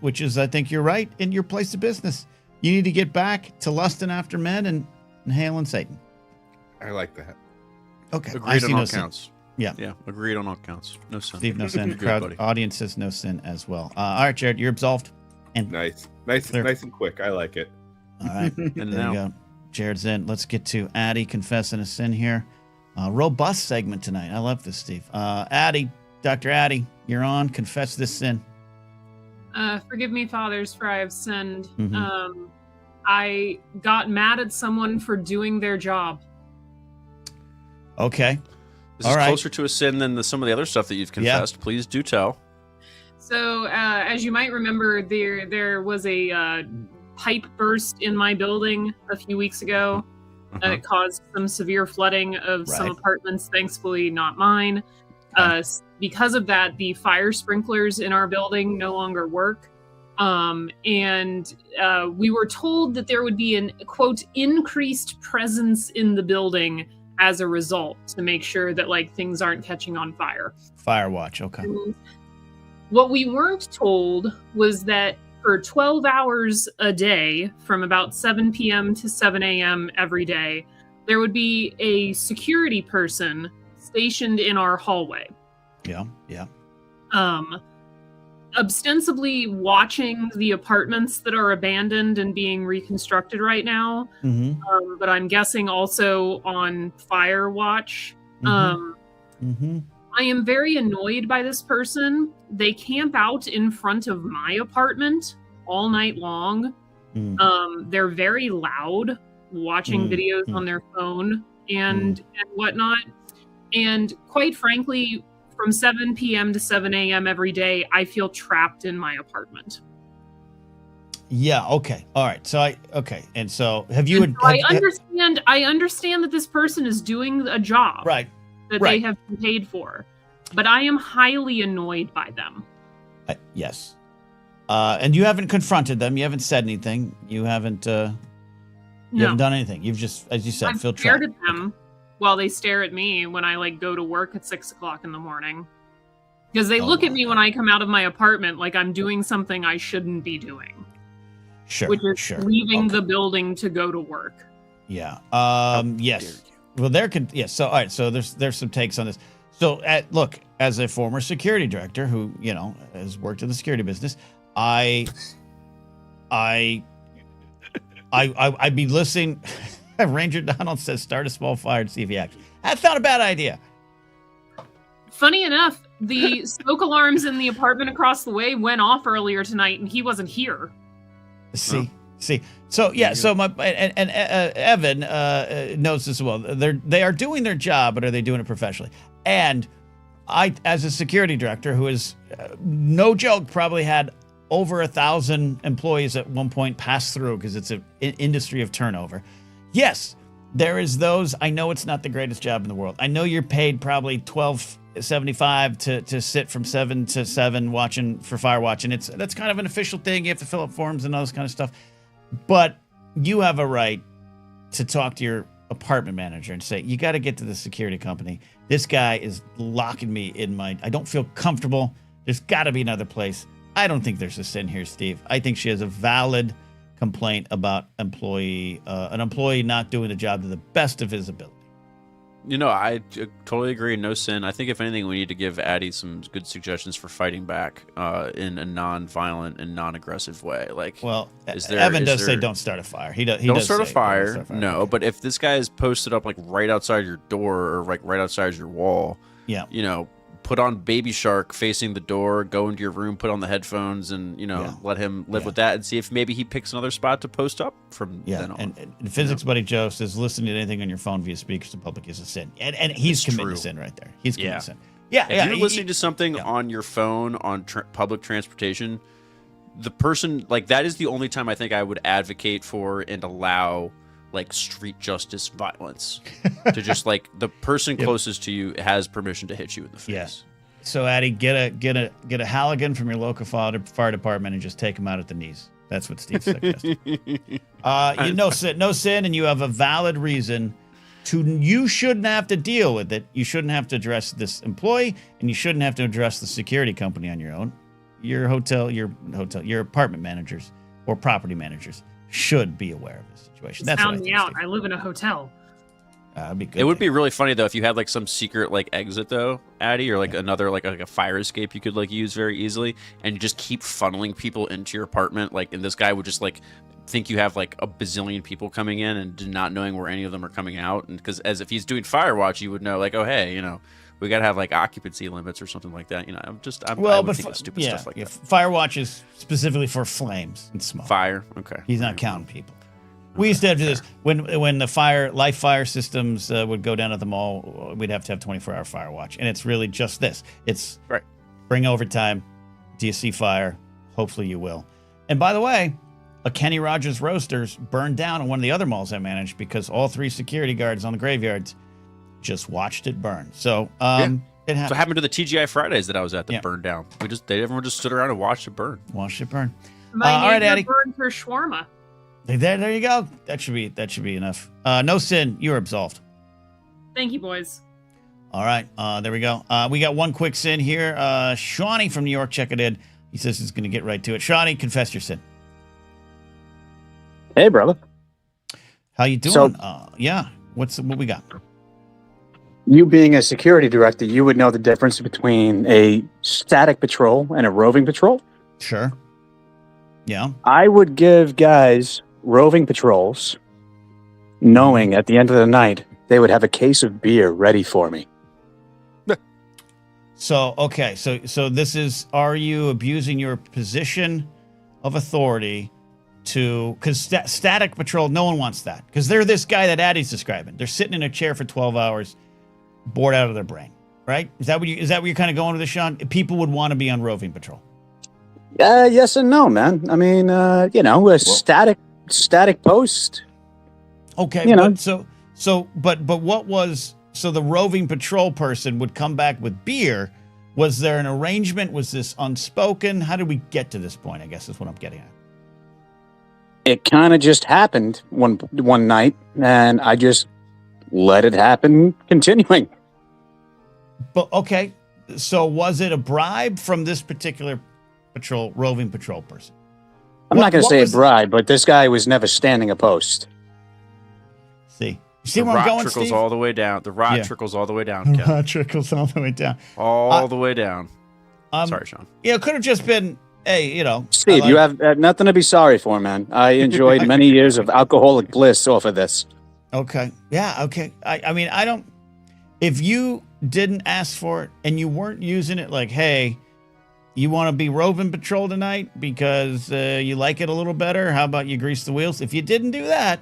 which is, I think you're right, in your place of business. You need to get back to lusting after men and hailing Satan. I like that. Okay. Agreed on all counts. Yeah. Agreed on all counts. No sin. Steve, no sin. Crowd audience says no sin as well. All right, Jared, you're absolved. And nice and quick. I like it. All right, and there you go. Jared's in. Let's get to Addie confessing a sin here. Robust segment tonight. I love this, Steve. Addie, Dr. Addie, you're on. Confess this sin. Forgive me, fathers, for I have sinned. Mm-hmm. I got mad at someone for doing their job. Okay. This is closer to a sin than some of the other stuff that you've confessed. Yeah. Please do tell. So, as you might remember, there was a pipe burst in my building a few weeks ago. It caused some severe flooding of some apartments, thankfully not mine. Because of that, the fire sprinklers in our building no longer work. And we were told that there would be an, quote, increased presence in the building as a result to make sure that things aren't catching on fire. Fire watch, okay. And what we weren't told was that for 12 hours a day, from about 7 p.m. to 7 a.m. every day, there would be a security person stationed in our hallway. Yeah. Ostensibly watching the apartments that are abandoned and being reconstructed right now. Mm-hmm. But I'm guessing also on fire watch. Mm-hmm. I am very annoyed by this person. They camp out in front of my apartment all night long. They're very loud, watching videos on their phone and whatnot. And quite frankly, from 7 p.m. to 7 a.m. every day, I feel trapped in my apartment. Yeah. Okay. All right. And so have you? I understand that this person is doing a job, right? That they have been paid for, but I am highly annoyed by them. Yes. And you haven't confronted them. You haven't said anything. You haven't. You haven't done anything. You've just, as you said, feel trapped. I've stared at them while they stare at me when I go to work at 6 o'clock in the morning, because they look at me when I come out of my apartment like I'm doing something I shouldn't be doing. Sure. Which is leaving the building to go to work. Yeah. Yes. Well, so all right. So there's some takes on this. So look, as a former security director who has worked in the security business, I'd be listening. Ranger Donald says, "Start a small fire and see if he acts." That's not a bad idea. Funny enough, the smoke alarms in the apartment across the way went off earlier tonight, and he wasn't here. See. So yeah. So Evan knows this as well. They are doing their job, but are they doing it professionally? And I, as a security director, who is no joke, probably had over 1,000 employees at one point pass through because it's an industry of turnover. Yes, there is those. I know it's not the greatest job in the world. I know you're paid probably $12.75 to sit from 7 to 7 watching for fire watching. That's kind of an official thing. You have to fill out forms and all this kind of stuff. But you have a right to talk to your apartment manager and say, you got to get to the security company. This guy is locking me in I don't feel comfortable. There's got to be another place. I don't think there's a sin here, Steve. I think she has a valid complaint about an employee not doing the job to the best of his ability. I totally agree. No sin. I think if anything, we need to give Addie some good suggestions for fighting back in a non-violent and non-aggressive way. Evan does say don't start a fire. Don't start a fire. No, but if this guy is posted up right outside your door or right outside your wall, put on Baby Shark facing the door, go into your room, put on the headphones, and let him live with that, and see if maybe he picks another spot to post up from then on. And Physics Buddy Joe says listening to anything on your phone via speakers in public is a sin, and he's committing a sin right there. He's committing a sin. If you're listening to something on your phone on public transportation, the person that is the only time I think I would advocate for and allow street justice violence to just the person closest to you has permission to hit you in the face. Yes. So Addie, get a Halligan from your local fire department and just take him out at the knees. That's what Steve suggested. No sin, and you have a valid reason you shouldn't have to deal with it. You shouldn't have to address this employee, and you shouldn't have to address the security company on your own. Your apartment managers or property managers should be aware of this situation. That's found me out. I live in a hotel. That'd be good. It would be really funny though if you had some secret exit though, Addie, or another a fire escape you could use very easily, and you just keep funneling people into your apartment. And this guy would just think you have a bazillion people coming in and not knowing where any of them are coming out, and because as if he's doing fire watch, you would know oh hey, we gotta have occupancy limits or something like that. I would think of stupid stuff like that. Fire watch is specifically for flames and smoke. Fire, okay. He's not counting people. We used to have to do this when the live fire systems would go down at the mall. We'd have to have 24-hour fire watch, and it's really just this. It's bring overtime. Do you see fire? Hopefully you will. And by the way, a Kenny Rogers Roasters burned down in one of the other malls I managed because all 3 security guards on the graveyards just watched it burn. So it happened. So it happened to the TGI Fridays that I was at that burned down. Everyone just stood around and watched it burn. Watched it burn. All right, Addie. Burned for shawarma. There you go. That should be enough. No sin. You're absolved. Thank you, boys. All right. There we go. We got one quick sin here. Shawnee from New York, check it in. He says he's going to get right to it. Shawnee, confess your sin. Hey, brother. How you doing? What we got? You being a security director, you would know the difference between a static patrol and a roving patrol. Sure. Yeah. I would give guys roving patrols, knowing at the end of the night they would have a case of beer ready for me. So this is, are you abusing your position of authority because static patrol, no one wants that, because they're this guy that Addie's describing. They're sitting in a chair for 12 hours, bored out of their brain, right? Is that what you're kind of going with this, Sean? People would want to be on roving patrol. Yes and no, man. I mean, a static post. Okay, but what was, so the roving patrol person would come back with beer. Was there an arrangement? Was this unspoken? How did we get to this point? I guess is what I'm getting at. It kind of just happened one night, and I just let it happen, continuing. But okay, so was it a bribe from this particular roving patrol person? I'm not going to say a bribe, but this guy was never standing a post. See, See the where I'm rot going, trickles Steve? all the way down. The rot Yeah. trickles all the way down, Ken. Rot trickles all the way down. All the way down. Um, Sorry, Sean. Yeah, it could have just been, hey, you know. Steve, you have nothing to be sorry for, man. I enjoyed many years of alcoholic bliss off of this. Okay. Yeah, okay. I mean, I don't, if you didn't ask for it and you weren't using it like, hey, you want to be roving patrol tonight because you like it a little better, how about you grease the wheels? If you didn't do that,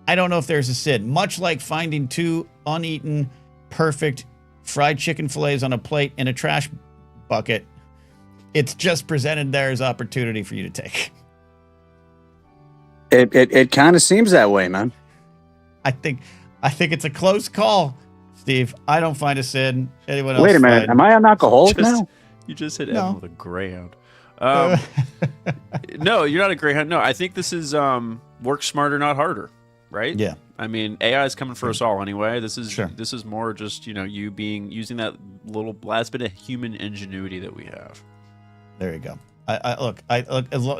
I don't know if there's a sin. Much like finding 2 uneaten, perfect fried chicken fillets on a plate in a trash bucket, it's just presented there as opportunity for you to take. It kind of seems that way, man. I think it's a close call, Steve. I don't find a sin. Anyone else? Wait a minute. Am I an alcoholic now? You just hit No. Evan with a greyhound. No, you're not a greyhound. No, I think this is work smarter, not harder, right? Yeah. I mean, AI is coming for us all anyway. This is Sure. this is more just, you know, using that little last bit of human ingenuity that we have. There you go. Look.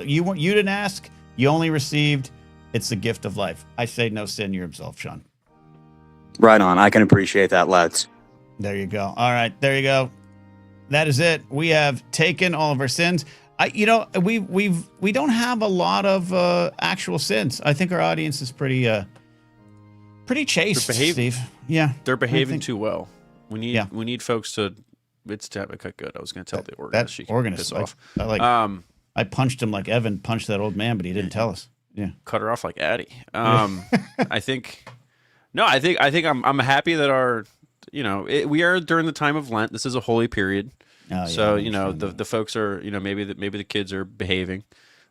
You didn't ask. You only received. It's the gift of life. I say no sin. You're absolved, Sean. Right on. I can appreciate that, lads. There you go. All right. There you go. That is it. We have taken all of our sins. We don't have a lot of actual sins. I think our audience is pretty chaste, Steve. Yeah. They're behaving too well. We need folks to. It's cut good. I was going to tell the organist. She can piss off. I punched him like Evan punched that old man, but he didn't tell us. Yeah. Cut her off like Addie. I think I'm happy that our, we are during the time of Lent. This is a holy period. Oh, so, yeah, the folks are, maybe the kids are behaving.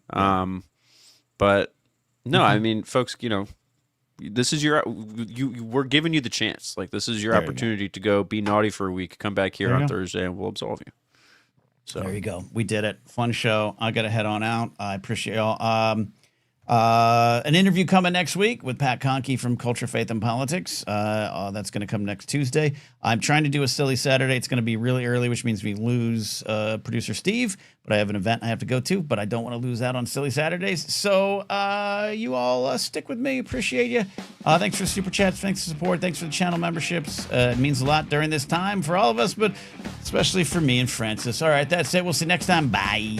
But no, I mean, folks, this is we're giving you the chance. Like, this is your opportunity to go be naughty for a week, come back here on Thursday and we'll absolve you. So there you go. We did it. Fun show. I got to head on out. I appreciate y'all. An interview coming next week with Pat Conkey from Culture, Faith, and Politics. That's going to come next Tuesday. I'm trying to do a silly Saturday. It's going to be really early, which means we lose producer Steve. But I have an event I have to go to, but I don't want to lose out on silly Saturdays. So you all stick with me. Appreciate you. Thanks for the super chats. Thanks for the support. Thanks for the channel memberships. It means a lot during this time for all of us, but especially for me and Francis. All right, that's it. We'll see you next time. Bye.